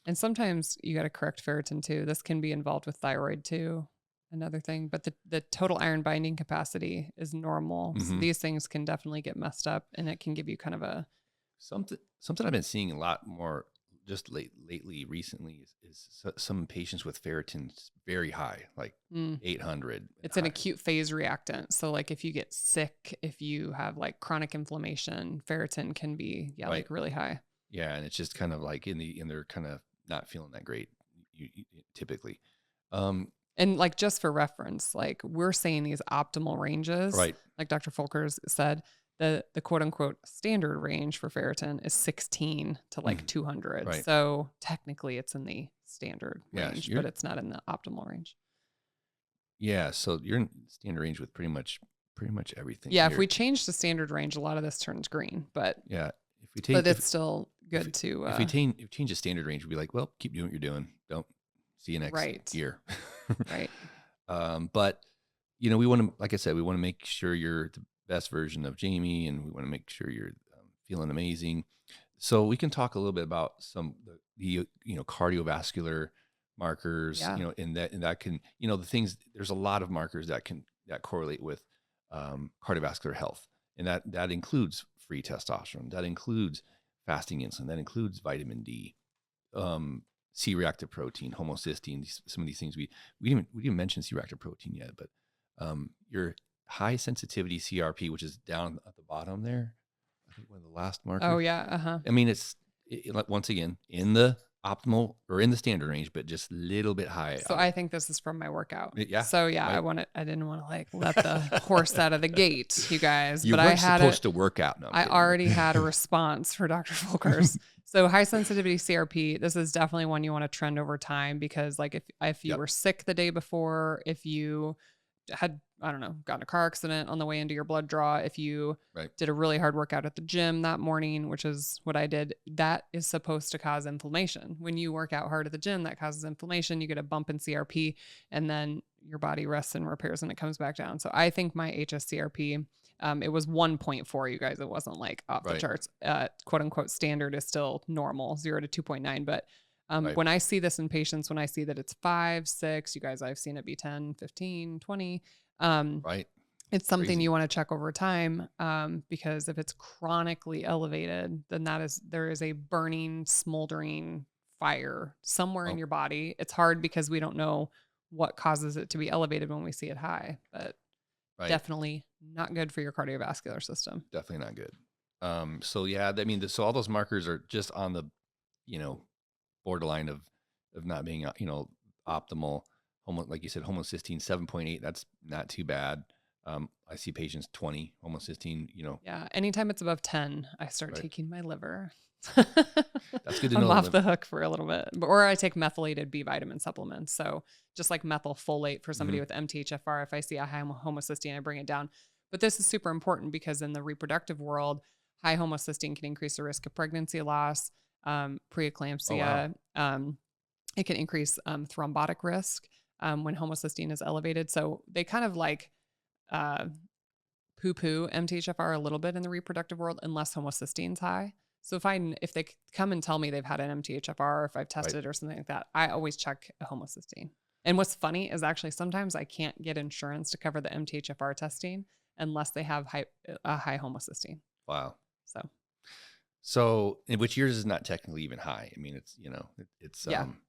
And sometimes you got to correct ferritin too. This can be involved with thyroid too, another thing. But the total iron binding capacity is normal. So these things can definitely get messed up, and it can give you kind of a... Something I've been seeing a lot more just recently is some patients with ferritin very high, like 800. It's an acute phase reactant. So like if you get sick, if you have like chronic inflammation, ferritin can be like really high. Yeah, and it's just kind of like they're kind of not feeling that great typically. And like just for reference, like we're saying these optimal ranges, right? Like Dr. Folkers said, the quote unquote standard range for ferritin is 16 to like 200. Right. So technically it's in the standard range, but it's not in the optimal range. Yeah. So you're in standard range with pretty much everything. Yeah. Here. If we change the standard range, a lot of this turns green, but yeah, but it's still good to, if we change the standard range, we'd be like, well, keep doing what you're doing. Don't see you next year. Right. But we want to, like I said, we want to make sure you're the best version of Jamie, and we want to make sure you're feeling amazing. So we can talk a little bit about some the cardiovascular markers, and that can, the things, there's a lot of markers that can that correlate with cardiovascular health, and that includes free testosterone, that includes fasting insulin, that includes vitamin D, C-reactive protein, homocysteine. Some of these things we didn't mention C-reactive protein yet, but your high sensitivity CRP, which is down at the bottom there, I think one of the last markers. Oh yeah, I mean, it's once again in the optimal or in the standard range, but just a little bit high. So I think this is from my workout. Yeah. So yeah, right. I didn't want to like let the horse out of the gate, you guys. You but weren't I had supposed to work out. No, I already had a response for Dr. Fulkers. So high sensitivity CRP, this is definitely one you want to trend over time, because like if you were sick the day before, if you had, I don't know, gotten a car accident on the way into your blood draw, if you did a really hard workout at the gym that morning, which is what I did, that is supposed to cause inflammation. When you work out hard at the gym, that causes inflammation. You get a bump in CRP, and then your body rests and repairs and it comes back down. So I think my HSCRP, it was 1.4, you guys. It wasn't like off the charts. Quote unquote standard is still normal, 0 to 2.9. But when I see this in patients, when I see that it's 5, 6, you guys, I've seen it be 10, 15, 20. It's something Crazy. you want to check over time, because if it's chronically elevated, then there is a burning, smoldering fire somewhere in your body. It's hard because we don't know what causes it to be elevated when we see it high, but definitely not good for your cardiovascular system. Definitely not good. So yeah, I mean, so all those markers are just on the, borderline of not being, optimal. Like you said, homocysteine 7.8, that's not too bad. I see patients 20 homocysteine, Yeah. Anytime it's above 10, I start taking my liver. That's good to know. I'm off the hook for a little bit, or I take methylated B vitamin supplements. So just like methylfolate for somebody with MTHFR, if I see a high homocysteine, I bring it down. But this is super important because in the reproductive world, high homocysteine can increase the risk of pregnancy loss, preeclampsia. Oh, wow. It can increase thrombotic risk when homocysteine is elevated. So they kind of like poo-poo MTHFR a little bit in the reproductive world unless homocysteine's high. So if they come and tell me they've had an MTHFR, or if I've tested or something like that, I always check a homocysteine. And what's funny is actually sometimes I can't get insurance to cover the MTHFR testing unless they have a high homocysteine. Wow. So which yours is not technically even high. I mean, it's, it's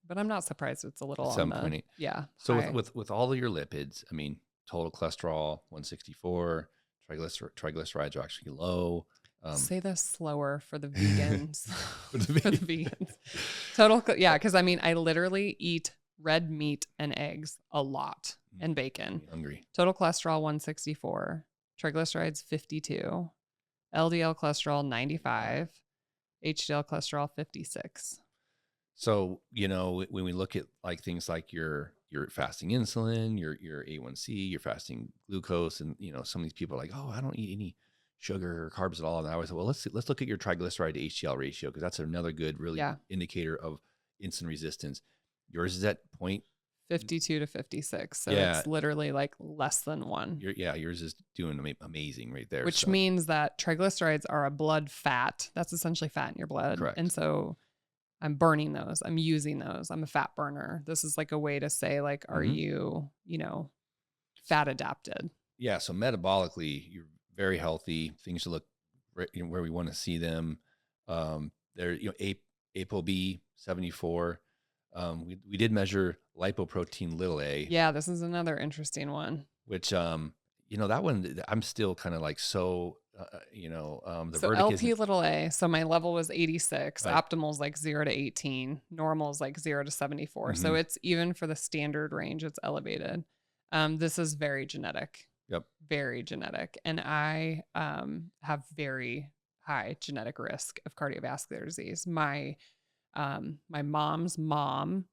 but I'm not surprised it's a little 7.8. Yeah. So with all of your lipids, I mean, total cholesterol 164, triglycerides are actually low. Say this slower for the vegans. For the vegans. Total, because I mean, I literally eat red meat and eggs a lot, and bacon. I'm hungry. Total cholesterol 164, triglycerides 52, LDL cholesterol 95, HDL cholesterol 56. So, when we look at like things like your fasting insulin, your A1C, your fasting glucose, and some of these people are like, oh, I don't eat any sugar or carbs at all. And I always say, well, let's look at your triglyceride to HDL ratio, because that's another good indicator of insulin resistance. Yours is at 52 to 56. So it's literally like less than 1. Yours is doing amazing right there. Which means that triglycerides are a blood fat. That's essentially fat in your blood. Correct. And so I'm burning those. I'm using those. I'm a fat burner. This is like a way to say, like, are you, fat adapted? Yeah. So metabolically, you're very healthy. Things look where we want to see them. They're, ApoB 74. We did measure lipoprotein little a. Yeah, this is another interesting one. Which, that one, I'm still kind of like, so, the so verdict LP little a. So my level was 86. Right. Optimal is like 0 to 18. Normal is like 0 to 74. So it's even for the standard range, it's elevated. This is very genetic. Yep. Very genetic. And I have very high genetic risk of cardiovascular disease. My mom's mom,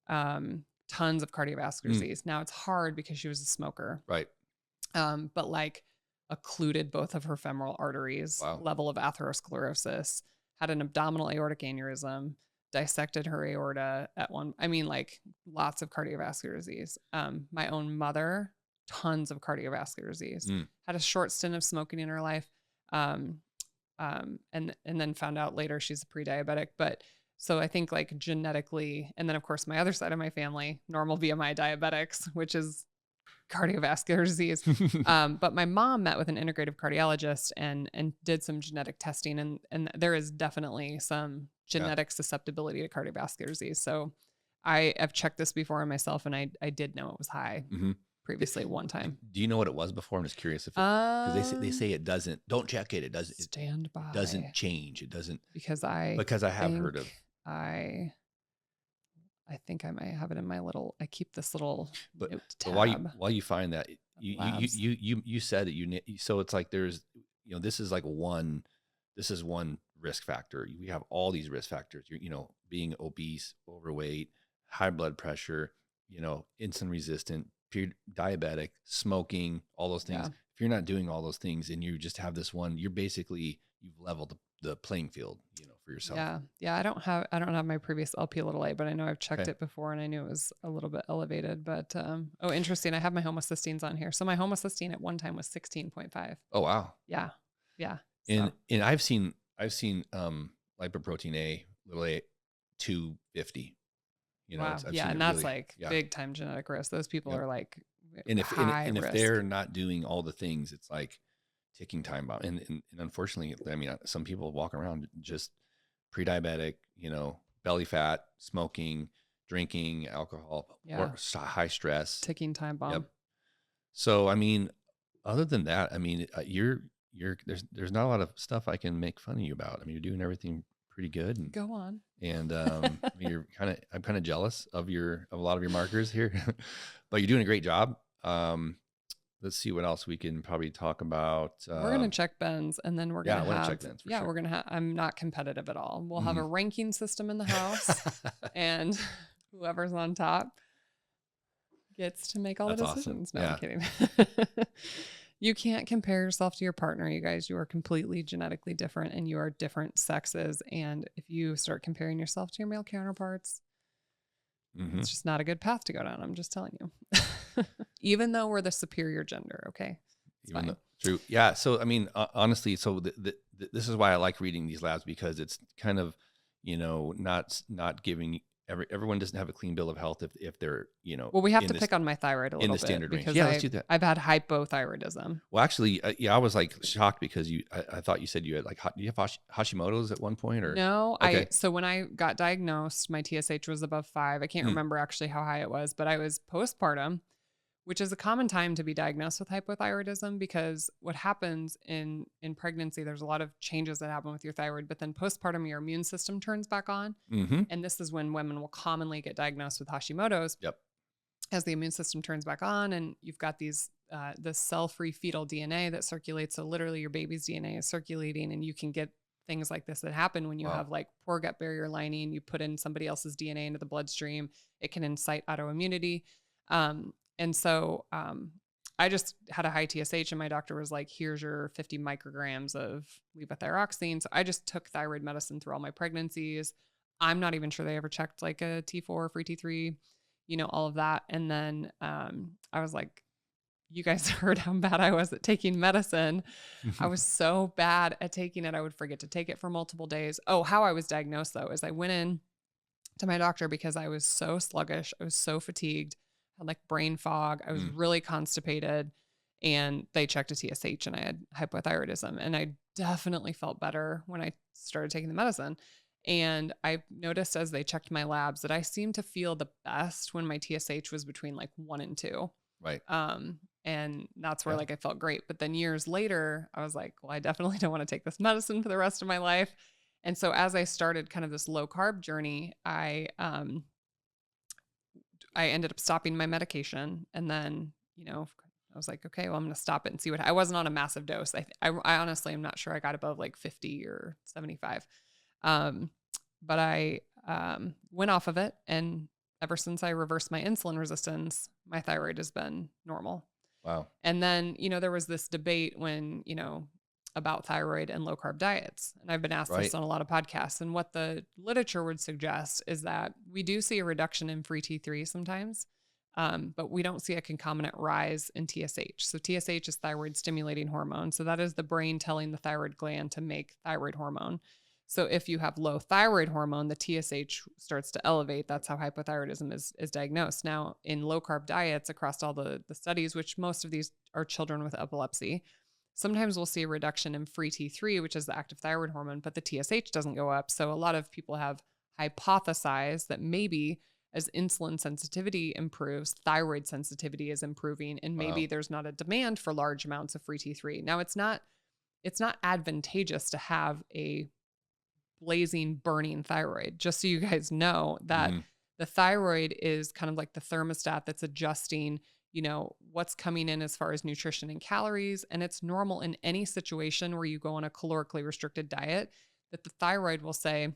tons of cardiovascular disease. Now it's hard because she was a smoker. Right. But like occluded both of her femoral arteries, level of atherosclerosis, had an abdominal aortic aneurysm, dissected her aorta like lots of cardiovascular disease. My own mother, tons of cardiovascular disease, had a short stint of smoking in her life. And then found out later she's a pre-diabetic, but so I think like genetically, and then of course my other side of my family, normal BMI diabetics, which is cardiovascular disease. But my mom met with an integrative cardiologist and did some genetic testing, and there is definitely some genetic susceptibility to cardiovascular disease. So I have checked this before on myself, and I did know it was high previously one time. Do you know what it was before? I'm just curious if because they say it doesn't. Don't check it. It doesn't stand by. It doesn't change. It doesn't because I have heard of. I think I might have it in my little. I keep this little note tab. But while you find that, you said it. So it's like there's this is like one. This is one risk factor. We have all these risk factors. Being obese, overweight, high blood pressure, insulin resistant, diabetic, smoking, all those things. Yeah. If you're not doing all those things and you just have this one, you've leveled the playing field, for yourself. Yeah. I don't have my previous LP(a), but I know I've checked it before and I knew it was a little bit elevated, but, interesting. I have my homocysteines on here. So my homocysteine at one time was 16.5. Oh, wow. Yeah. Yeah. And I've seen lipoprotein A, little a 250. Wow. Yeah. And that's really, big time genetic risk. Those people are like, and if they're not doing all the things, it's like ticking time bomb. And unfortunately, I mean, some people walk around just pre-diabetic, belly fat, smoking, drinking, alcohol, or high stress, ticking time bomb. Yep. So, I mean, other than that, I mean, there's not a lot of stuff I can make fun of you about. I mean, you're doing everything pretty good. And, go on. And I'm kind of jealous of a lot of your markers here, but you're doing a great job. Let's see what else we can probably talk about. We're going to check Ben's, and then we're going to have, check Ben's for sure. We're going to have, I'm not competitive at all. We'll have a ranking system in the house and whoever's on top gets to make all the decisions. Awesome. No, I'm kidding. You can't compare yourself to your partner, you guys. You are completely genetically different and you are different sexes. And if you start comparing yourself to your male counterparts, it's just not a good path to go down. I'm just telling you. Even though we're the superior gender, okay? True. Yeah. So, I mean, honestly, so this is why I like reading these labs, because it's kind of, not giving everyone doesn't have a clean bill of health if they're, Well, we have to pick on my thyroid a little bit. In the standard range. Because let's do that. I've had hypothyroidism. Well, actually, I was like shocked because I thought you said you had do you have Hashimoto's at one point or? No, okay. So when I got diagnosed, my TSH was above 5. I can't remember actually how high it was, but I was postpartum, which is a common time to be diagnosed with hypothyroidism, because what happens in pregnancy, there's a lot of changes that happen with your thyroid, but then postpartum, your immune system turns back on. And this is when women will commonly get diagnosed with Hashimoto's. Yep. As the immune system turns back on, and you've got this cell-free fetal DNA that circulates. So literally your baby's DNA is circulating, and you can get things like this that happen when you have like poor gut barrier lining, you put in somebody else's DNA into the bloodstream, it can incite autoimmunity. And so I just had a high TSH, and my doctor was like, here's your 50 micrograms of levothyroxine. So I just took thyroid medicine through all my pregnancies. I'm not even sure they ever checked like a T4, free T3, all of that. And then I was like, you guys heard how bad I was at taking medicine. I was so bad at taking it. I would forget to take it for multiple days. Oh, how I was diagnosed though, is I went in to my doctor because I was so sluggish. I was so fatigued. Had like brain fog. I was really constipated, and they checked a TSH and I had hypothyroidism, and I definitely felt better when I started taking the medicine. And I noticed as they checked my labs that I seemed to feel the best when my TSH was between like 1 and 2. Right. And that's where like I felt great. But then years later, I was like, well, I definitely don't want to take this medicine for the rest of my life. And so as I started kind of this low carb journey, I ended up stopping my medication, and then, I was like, okay, well, I'm going to stop it and see what, I wasn't on a massive dose. I honestly, I'm not sure I got above like 50 or 75. But I, went off of it, and ever since I reversed my insulin resistance, my thyroid has been normal. Wow. And then, there was this debate when, about thyroid and low carb diets. And I've been asked this on a lot of podcasts. And what the literature would suggest is that we do see a reduction in free T3 sometimes, but we don't see a concomitant rise in TSH. So TSH is thyroid stimulating hormone. So that is the brain telling the thyroid gland to make thyroid hormone. So if you have low thyroid hormone, the TSH starts to elevate. That's how hypothyroidism is diagnosed. Now, in low carb diets across all the studies, which most of these are children with epilepsy, sometimes we'll see a reduction in free T3, which is the active thyroid hormone, but the TSH doesn't go up. So a lot of people have hypothesized that maybe as insulin sensitivity improves, thyroid sensitivity is improving, and maybe there's not a demand for large amounts of free T3. Now, it's not advantageous to have a blazing, burning thyroid. Just so you guys know that the thyroid is kind of like the thermostat that's adjusting, what's coming in as far as nutrition and calories. And it's normal in any situation where you go on a calorically restricted diet that the thyroid will say,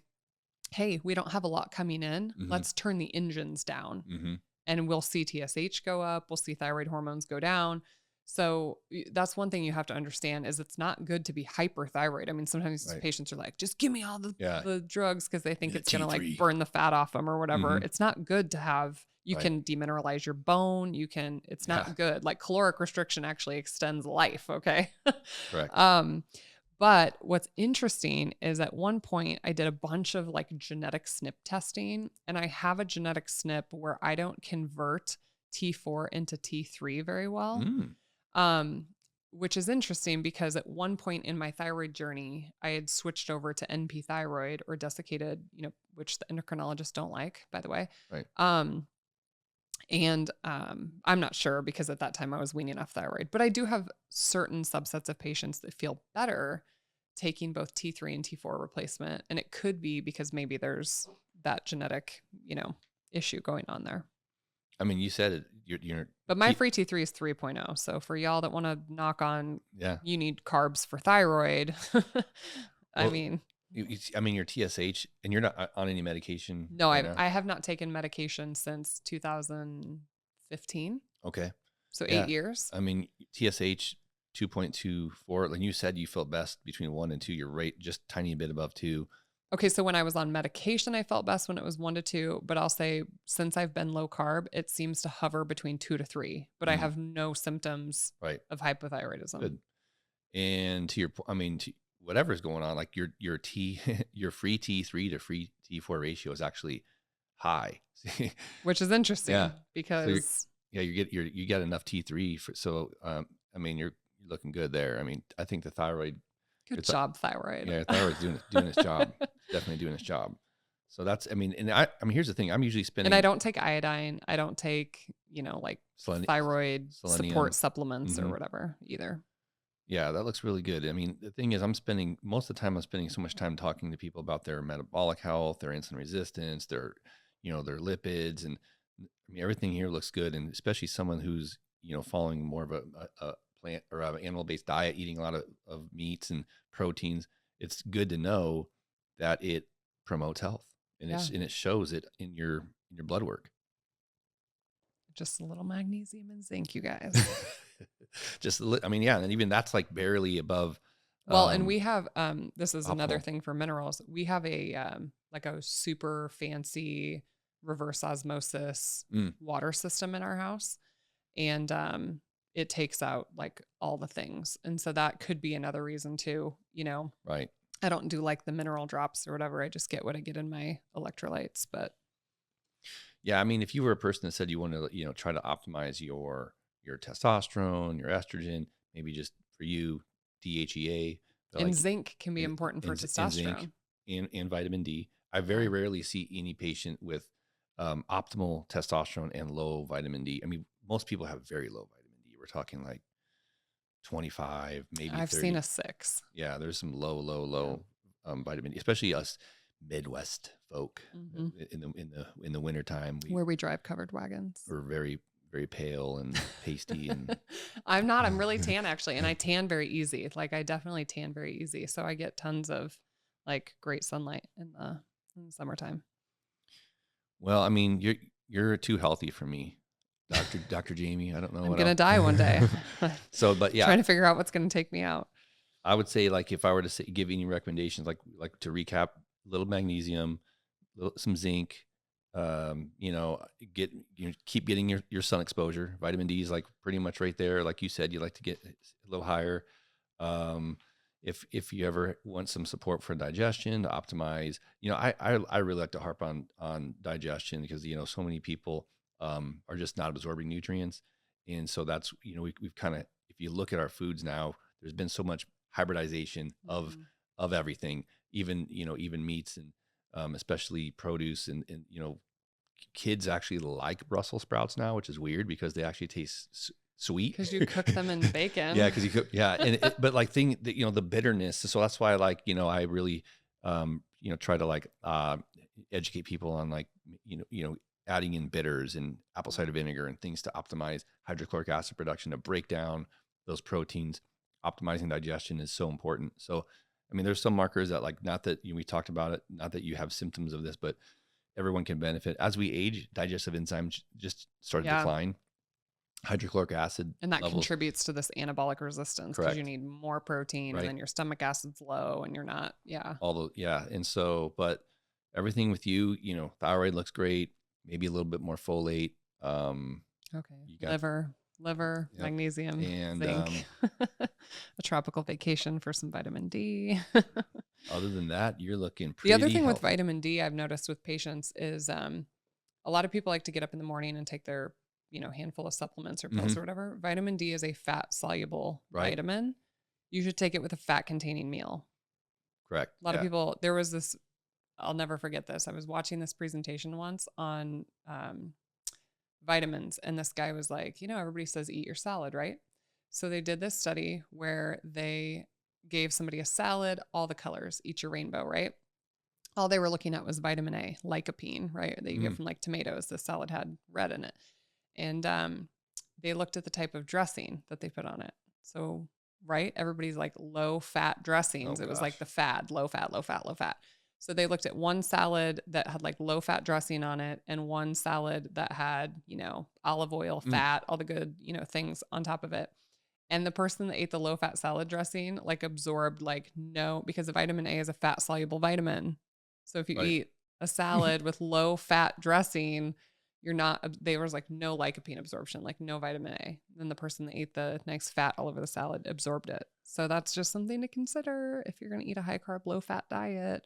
hey, we don't have a lot coming in. Let's turn the engines down. And we'll see TSH go up. We'll see thyroid hormones go down. So that's one thing you have to understand is it's not good to be hyperthyroid. I mean, sometimes patients are like, just give me all the drugs because they think it's going to like burn the fat off them or whatever. It's not good to have, you can demineralize your bone. It's not good. Like caloric restriction actually extends life. Okay. Correct. But what's interesting is at one point I did a bunch of like genetic SNP testing, and I have a genetic SNP where I don't convert T4 into T3 very well. Which is interesting because at one point in my thyroid journey, I had switched over to NP thyroid or desiccated, which the endocrinologists don't like, by the way. Right. And I'm not sure because at that time I was weaning off thyroid, but I do have certain subsets of patients that feel better taking both T3 and T4 replacement. And it could be because maybe there's that genetic, issue going on there. I mean, you said it, but my free T3 is 3.0. So for y'all that want to knock on, you need carbs for thyroid. I mean, your TSH, and you're not on any medication. No, I have not taken medication since 2015. Okay. So 8 years. I mean, TSH 2.24, and you said you felt best between 1 and 2. You're right, just tiny bit above 2. Okay, so when I was on medication, I felt best when it was 1 to 2. But I'll say since I've been low carb, it seems to hover between 2 to 3. But I have no symptoms of hypothyroidism. Good. And to whatever's going on, like your your free T3 to free T4 ratio is actually high, which is interesting because so you get enough T3 you're looking good there. I mean, I think the thyroid. Good job, thyroid. Yeah, thyroid's doing its job. Definitely doing its job. So that's, here's the thing. I'm usually spending. And I don't take iodine. I don't take, thyroid support supplements or whatever either. Yeah, that looks really good. I mean, the thing is, most of the time I'm spending so much time talking to people about their metabolic health, their insulin resistance, their lipids, and everything here looks good. And especially someone who's, following more of a plant or an animal-based diet, eating a lot of meats and proteins, it's good to know that it promotes health and it shows it in your blood work. Just a little magnesium and zinc, you guys. And even that's like barely above. Well, and we have this is optimal. Another thing for minerals. We have a like a super fancy reverse osmosis water system in our house, and it takes out like all the things. And so that could be another reason too, Right. I don't do like the mineral drops or whatever. I just get what I get in my electrolytes. But yeah, I mean, if you were a person that said you want to, try to optimize your testosterone, your estrogen, maybe just for you, DHEA. And zinc can be important for testosterone. And vitamin D. I very rarely see any patient with optimal testosterone and low vitamin D. I mean, most people have very low vitamin D. We're talking like 25, maybe 30. I've seen a 6. Yeah, there's some low vitamin D, especially us Midwest folk in the wintertime. Where we drive covered wagons. We're very, very pale and pasty. And I'm not. I'm really tan actually, and I tan very easy. Like I definitely tan very easy, so I get tons of like great sunlight in the summertime. Well, I mean, you're too healthy for me. Dr. Jamie, I don't know. I'm going to die one day. But yeah. Trying to figure out what's going to take me out. I would say like if I were to give any recommendations, like to recap, a little magnesium, some zinc, keep getting your sun exposure. Vitamin D is like pretty much right there. Like you said, you like to get a little higher. if you ever want some support for digestion to optimize, I really like to harp on digestion because so many people are just not absorbing nutrients, and so that's we've kind of, if you look at our foods now, there's been so much hybridization of everything, even meats and especially produce and kids actually like Brussels sprouts now, which is weird because they actually taste sweet because you cook them in bacon. Yeah, because you cook. Yeah, and but like the bitterness. So that's why I really try to educate people on adding in bitters and apple cider vinegar and things to optimize hydrochloric acid production, to break down those proteins. Optimizing digestion is so important. So I mean, there's some markers that not that we talked about it, not that you have symptoms of this, but everyone can benefit. As we age, digestive enzymes just start to decline. Hydrochloric acid and that levels contributes to this anabolic resistance because you need more protein, and then your stomach acid's low and you're not and so, but everything with you, thyroid looks great, maybe a little bit more folate. You got liver, magnesium, and zinc. A tropical vacation for some vitamin D. Other than that, you're looking pretty The other thing healthy. with vitamin D I've noticed with patients is a lot of people like to get up in the morning and take their handful of supplements or pills or whatever. Vitamin D is a fat soluble vitamin. You should take it with a fat containing meal. Correct. A lot of people, there was this, I'll never forget this. I was watching this presentation once on vitamins, and this guy was like, everybody says eat your salad, right? So they did this study where they gave somebody a salad, all the colors, eat your rainbow, right? All they were looking at was vitamin A, lycopene, right? That you get from tomatoes. The salad had red in it. And they looked at the type of dressing that they put on it. So, everybody's like low fat dressings. It was like the fad, low fat, low fat, low fat. So they looked at one salad that had low fat dressing on it and one salad that had, olive oil, fat, all the good, things on top of it. And the person that ate the low fat salad dressing absorbed no, because the vitamin A is a fat soluble vitamin. So if you eat a salad with low fat dressing, there was no lycopene absorption, no vitamin A. Then the person that ate the nice fat all over the salad absorbed it. So that's just something to consider if you're going to eat a high carb, low fat diet.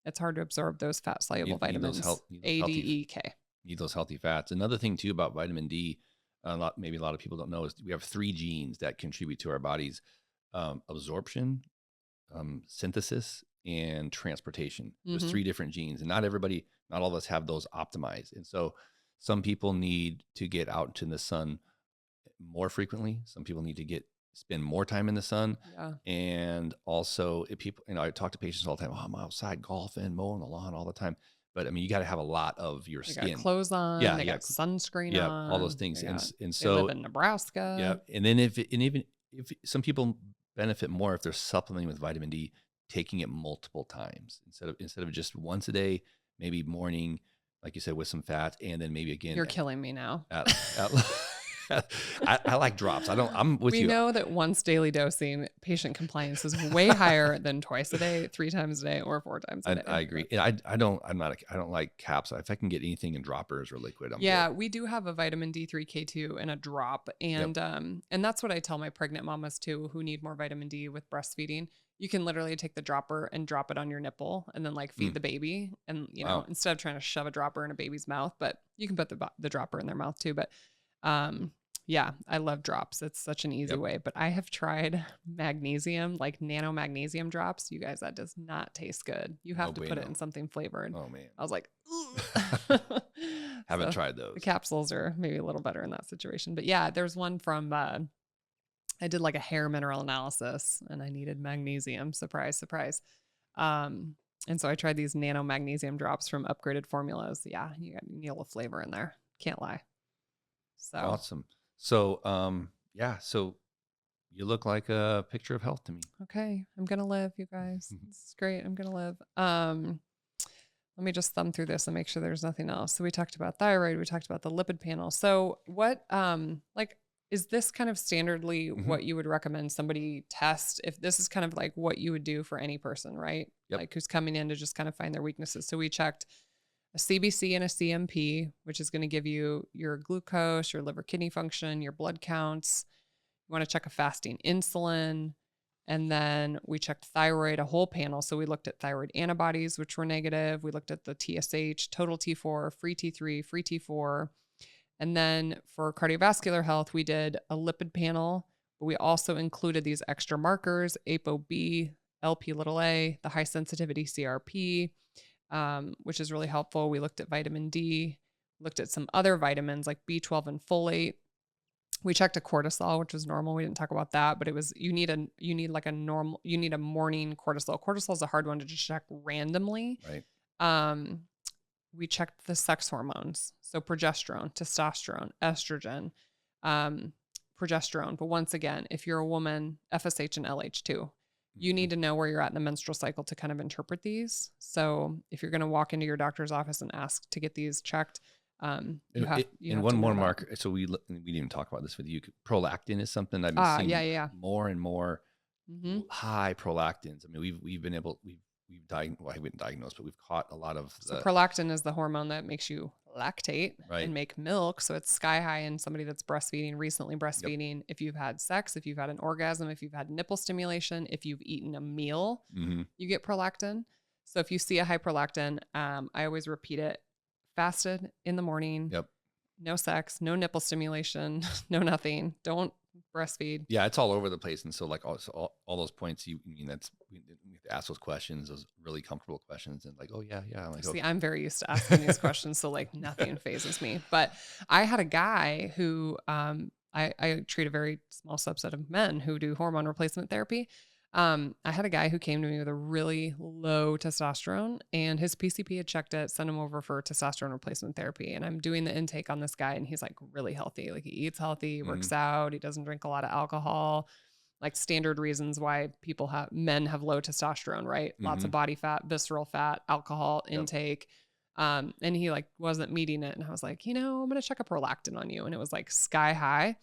It's hard to absorb those fat soluble vitamins. A, D, E, K. Need those healthy fats. Another thing too about vitamin D, maybe a lot of people don't know, is we have 3 genes that contribute to our body's absorption, synthesis, and transportation. There's 3 different genes, and not all of us have those optimized. And so some people need to get out into the sun more frequently. Some people need to spend more time in the sun. Yeah. And also if people, I talk to patients all the time, I'm outside golfing, mowing the lawn all the time. But I mean, you got to have a lot of your skin. Got clothes on. Yeah. They got sunscreen on. All those things. And so they live in Nebraska. Yeah. And then even if some people benefit more if they're supplementing with vitamin D, taking it multiple times instead of just once a day, maybe morning, like you said, with some fat, and then maybe again. You're killing me now. I like drops. I'm with you. We know that once daily dosing, patient compliance is way higher than twice a day, 3 times a day, or 4 times a day. I agree. I don't like caps. If I can get anything in droppers or liquid, I'm good. We do have a vitamin D3, K2 in a drop, and that's what I tell my pregnant mamas too, who need more vitamin D with breastfeeding. You can literally take the dropper and drop it on your nipple and then feed the baby. And, instead of trying to shove a dropper in a baby's mouth, but you can put the dropper in their mouth too. But, I love drops. It's such an easy way, but I have tried magnesium, nano magnesium drops. You guys, that does not taste good. You have to put it in something flavored. Oh man. I was like, haven't tried those. The capsules are maybe a little better in that situation, but there's one from, I did a hair mineral analysis and I needed magnesium. Surprise, surprise. And so I tried these nano magnesium drops from Upgraded Formulas. Yeah, you need a little flavor in there. Can't lie. So awesome. So, so you look like a picture of health to me. Okay. I'm going to live, you guys. This is great. I'm going to live. Let me just thumb through this and make sure there's nothing else. So we talked about thyroid. We talked about the lipid panel. So what, is this kind of standardly what you would recommend somebody test if this is kind of what you would do for any person, right? Yep. Who's coming in to just kind of find their weaknesses. So we checked a CBC and a CMP, which is going to give you your glucose, your liver kidney function, your blood counts. You want to check a fasting insulin. And then we checked thyroid, a whole panel. So we looked at thyroid antibodies, which were negative. We looked at the TSH, total T4, free T3, free T4. And then for cardiovascular health, we did a lipid panel, but we also included these extra markers, ApoB, Lp(a), the high sensitivity CRP, which is really helpful. We looked at vitamin D, looked at some other vitamins like B12 and folate. We checked a cortisol, which was normal. We didn't talk about that, but it was, you need a morning cortisol. Cortisol is a hard one to just check randomly. Right. We checked the sex hormones. So progesterone, testosterone, estrogen, progesterone. But once again, if you're a woman, FSH and LH2, you need to know where you're at in the menstrual cycle to kind of interpret these. So if you're going to walk into your doctor's office and ask to get these checked, you have one more marker. So we didn't even talk about this with you. Prolactin is something I've been seeing more and more high prolactins. I mean, we've diagnosed, but we've caught a lot of. So prolactin is the hormone that makes you lactate and make milk. So it's sky high in somebody that's breastfeeding, recently breastfeeding. Yep. If you've had sex, if you've had an orgasm, if you've had nipple stimulation, if you've eaten a meal, you get prolactin. So if you see a high prolactin, I always repeat it. Fasted in the morning. Yep. No sex, no nipple stimulation, no nothing. Don't breastfeed. Yeah, it's all over the place. And so like all those points, we have to ask those questions, those really comfortable questions, and like, oh yeah. I'm like, see, I'm very used to asking these questions, so like nothing phases me. But I had a guy who I treat a very small subset of men who do hormone replacement therapy. I had a guy who came to me with a really low testosterone, and his PCP had checked it, sent him over for testosterone replacement therapy. And I'm doing the intake on this guy, and he's like really healthy. Like he eats healthy, works out. He doesn't drink a lot of alcohol, like standard reasons why men have low testosterone, right? Lots of body fat, visceral fat, alcohol intake. And he like wasn't meeting it. And I was like, I'm going to check a prolactin on you. And it was like sky high.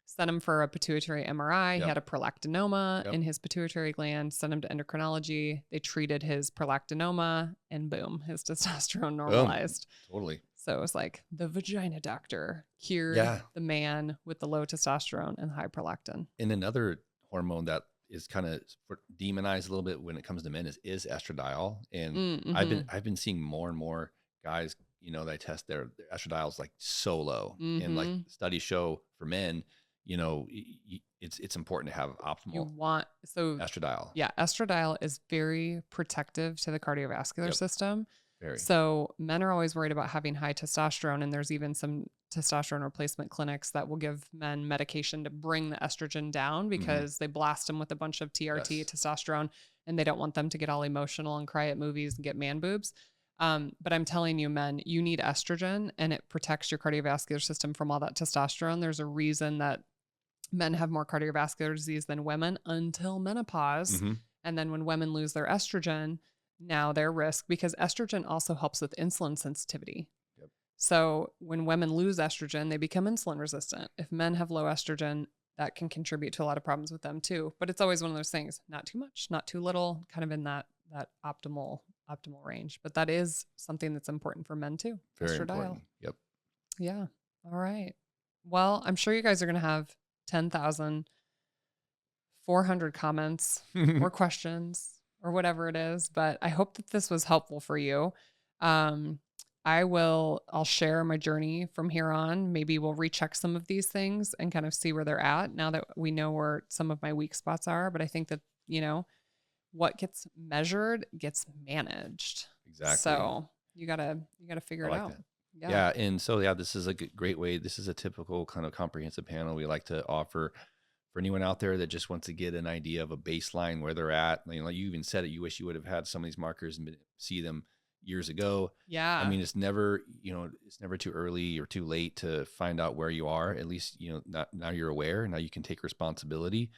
Sent him for a pituitary MRI. He had a prolactinoma in his pituitary gland. Sent him to endocrinology. They treated his prolactinoma, and boom, his testosterone normalized. Boom. Totally. So it was like the vagina doctor cured the man with the low testosterone and high prolactin. And another hormone that is kind of demonized a little bit when it comes to men is estradiol. And I've been seeing more and more guys, that test their estradiol's like so low, and like studies show for men. It's important to have optimal estradiol. Yeah. Estradiol is very protective to the cardiovascular system. Very. So men are always worried about having high testosterone. And there's even some testosterone replacement clinics that will give men medication to bring the estrogen down because they blast them with a bunch of TRT, testosterone, and they don't want them to get all emotional and cry at movies and get man boobs. But I'm telling you, men, you need estrogen, and it protects your cardiovascular system from all that testosterone. There's a reason that men have more cardiovascular disease than women until menopause. And then when women lose their estrogen, now their risk, because estrogen also helps with insulin sensitivity. Yep. So when women lose estrogen, they become insulin resistant. If men have low estrogen, that can contribute to a lot of problems with them too. But it's always one of those things, not too much, not too little, kind of in that optimal range. But that is something that's important for men too. Very important. Yep. Yeah. All right. Well, I'm sure you guys are going to have 10,400 comments or questions or whatever it is, but I hope that this was helpful for you. I'll share my journey from here on. Maybe we'll recheck some of these things and kind of see where they're at now that we know where some of my weak spots are. But I think that, what gets measured gets managed. Exactly. So you gotta figure it out. That. Yeah. And so, this is a great way. This is a typical kind of comprehensive panel we like to offer for anyone out there that just wants to get an idea of a baseline where they're at. Like you even said it, you wish you would have had some of these markers and see them years ago. Yeah. I mean, it's never too early or too late to find out where you are. At least, now you're aware. Now you can take responsibility,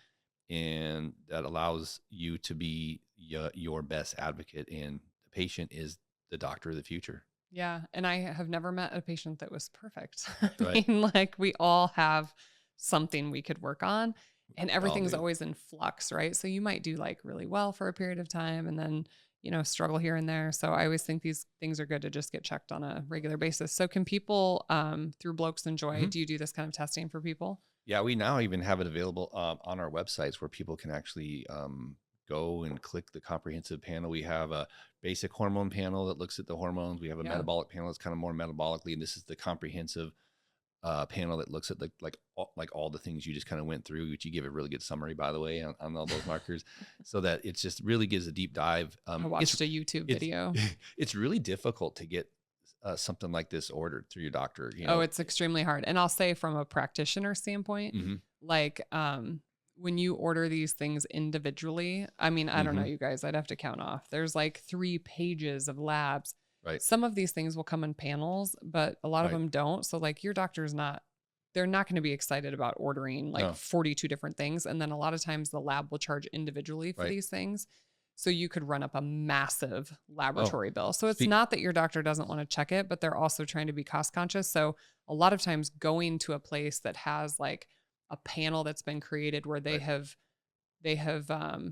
and that allows you to be your best advocate. And the patient is the doctor of the future. Yeah. And I have never met a patient that was perfect. Right. I mean, like we all have something we could work on, and everything's always in flux, right? So you might do like really well for a period of time, and then struggle here and there. So I always think these things are good to just get checked on a regular basis. So can people, through Blokes and Joy, do you do this kind of testing for people? Yeah, we now even have it available on our websites where people can actually go and click the comprehensive panel. We have a basic hormone panel that looks at the hormones. We have a metabolic panel that's kind of more metabolically, and this is the comprehensive panel that looks at like all the things you just kind of went through, which you give a really good summary, by the way, on all those markers, so that it just really gives a deep dive. I watched a YouTube video. It's really difficult to get something like this ordered through your doctor. Oh, it's extremely hard. And I'll say from a practitioner standpoint, like when you order these things individually, I mean, I don't know, you guys, I'd have to count off. There's like 3 pages of labs. Right. Some of these things will come in panels, but a lot of them don't. So like your doctor's they're not going to be excited about ordering like 42 different things. And then a lot of times the lab will charge individually for these things. So you could run up a massive laboratory bill. So it's not that your doctor doesn't want to check it, but they're also trying to be cost conscious. So a lot of times going to a place that has like a panel that's been created where they have, oh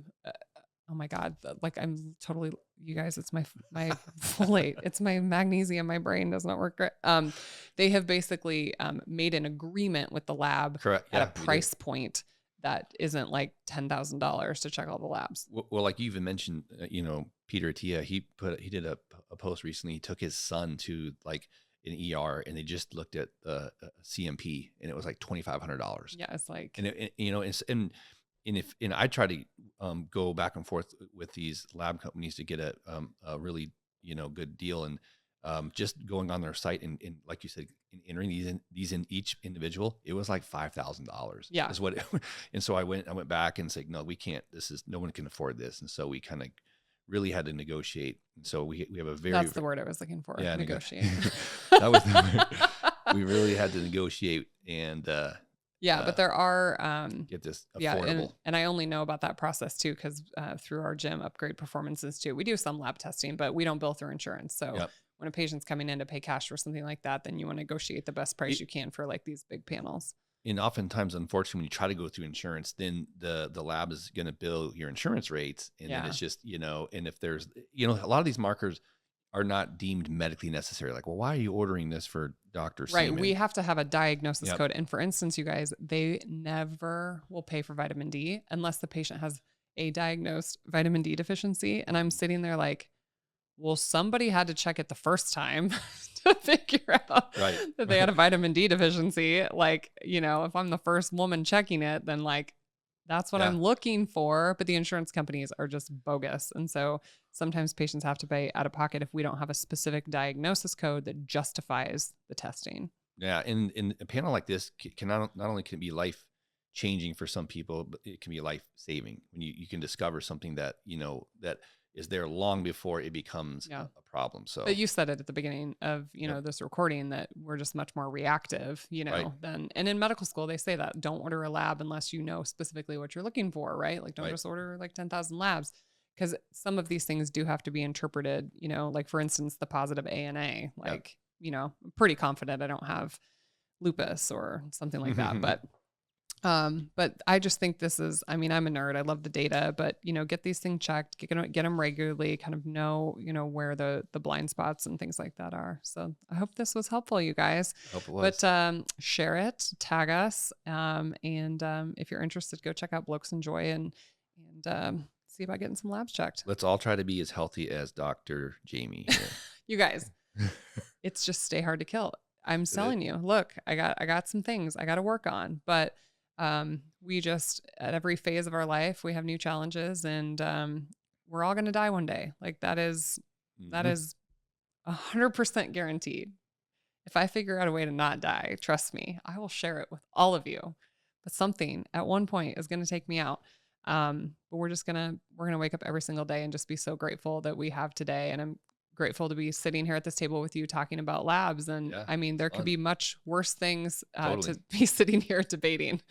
my God, like I'm totally, you guys, it's my folate, it's my magnesium. My brain does not work great. They have basically made an agreement with the lab at a price point that isn't like $10,000 to check all the labs. Well, like you even mentioned, Peter Attia, he did a post recently. He took his son to like an ER and they just looked at the CMP and it was like $2,500. Yeah. It's like, and I try to go back and forth with these lab companies to get a really, good deal. And just going on their site and like you said, entering these in each individual, it was like $5,000. Yeah. Is what and so I went back and said, no, we can't, no one can afford this. And so we kind of really had to negotiate. And so we have a that's the word I was looking for. Yeah. Negotiate. That was we really had to negotiate and but there are get this affordable. And I only know about that process too because through our gym Upgrade Performance Institute, we do some lab testing, but we don't bill through insurance. So when a patient's coming in to pay cash for something like that, then you want to negotiate the best price you can for like these big panels. And oftentimes, unfortunately, when you try to go through insurance, then the lab is going to bill your insurance rates, and then it's just and if there's a lot of these markers are not deemed medically necessary. Like, well, why are you ordering this for Dr. Right. Seaman? We have to have a diagnosis code. And for instance, you guys, they never will pay for vitamin D unless the patient has a diagnosed vitamin D deficiency. And I'm sitting there like, well, somebody had to check it the first time to figure out that they had a vitamin D deficiency. Like, if I'm the first woman checking it, then like, that's what I'm looking for, but the insurance companies are just bogus. And so sometimes patients have to pay out of pocket if we don't have a specific diagnosis code that justifies the testing. Yeah. And a panel like this can not only can it be life changing for some people, but it can be life saving when you can discover something that, that is there long before it becomes a problem. So, but you said it at the beginning of, this recording that we're just much more reactive, than, and in medical school, they say that don't order a lab unless you know specifically what you're looking for, right? Like don't just order like 10,000 labs because some of these things do have to be interpreted, like for instance, the positive ANA, like, I'm pretty confident I don't have lupus or something like that, but I just think this is, I'm a nerd. I love the data, but get these things checked, get them regularly, kind of know, where the blind spots and things like that are. So I hope this was helpful, you guys. Hope it was. But share it, tag us. And if you're interested, go check out Blokes and Joy and see about getting some labs checked. Let's all try to be as healthy as Dr. Jamie here. You guys, it's just stay hard to kill. I'm telling you, look, I got some things I got to work on, but we just, at every phase of our life, we have new challenges and, we're all going to die one day. Like that is 100% guaranteed. If I figure out a way to not die, trust me, I will share it with all of you, but something at one point is going to take me out. But we're going to wake up every single day and just be so grateful that we have today. And I'm grateful to be sitting here at this table with you talking about labs. And there could be much worse things to be sitting here debating.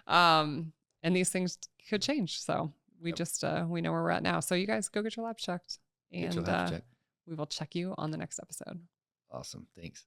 And these things could change. So we just, we know where we're at now. So you guys go get your labs checked and we will check you on the next episode. Awesome. Thanks.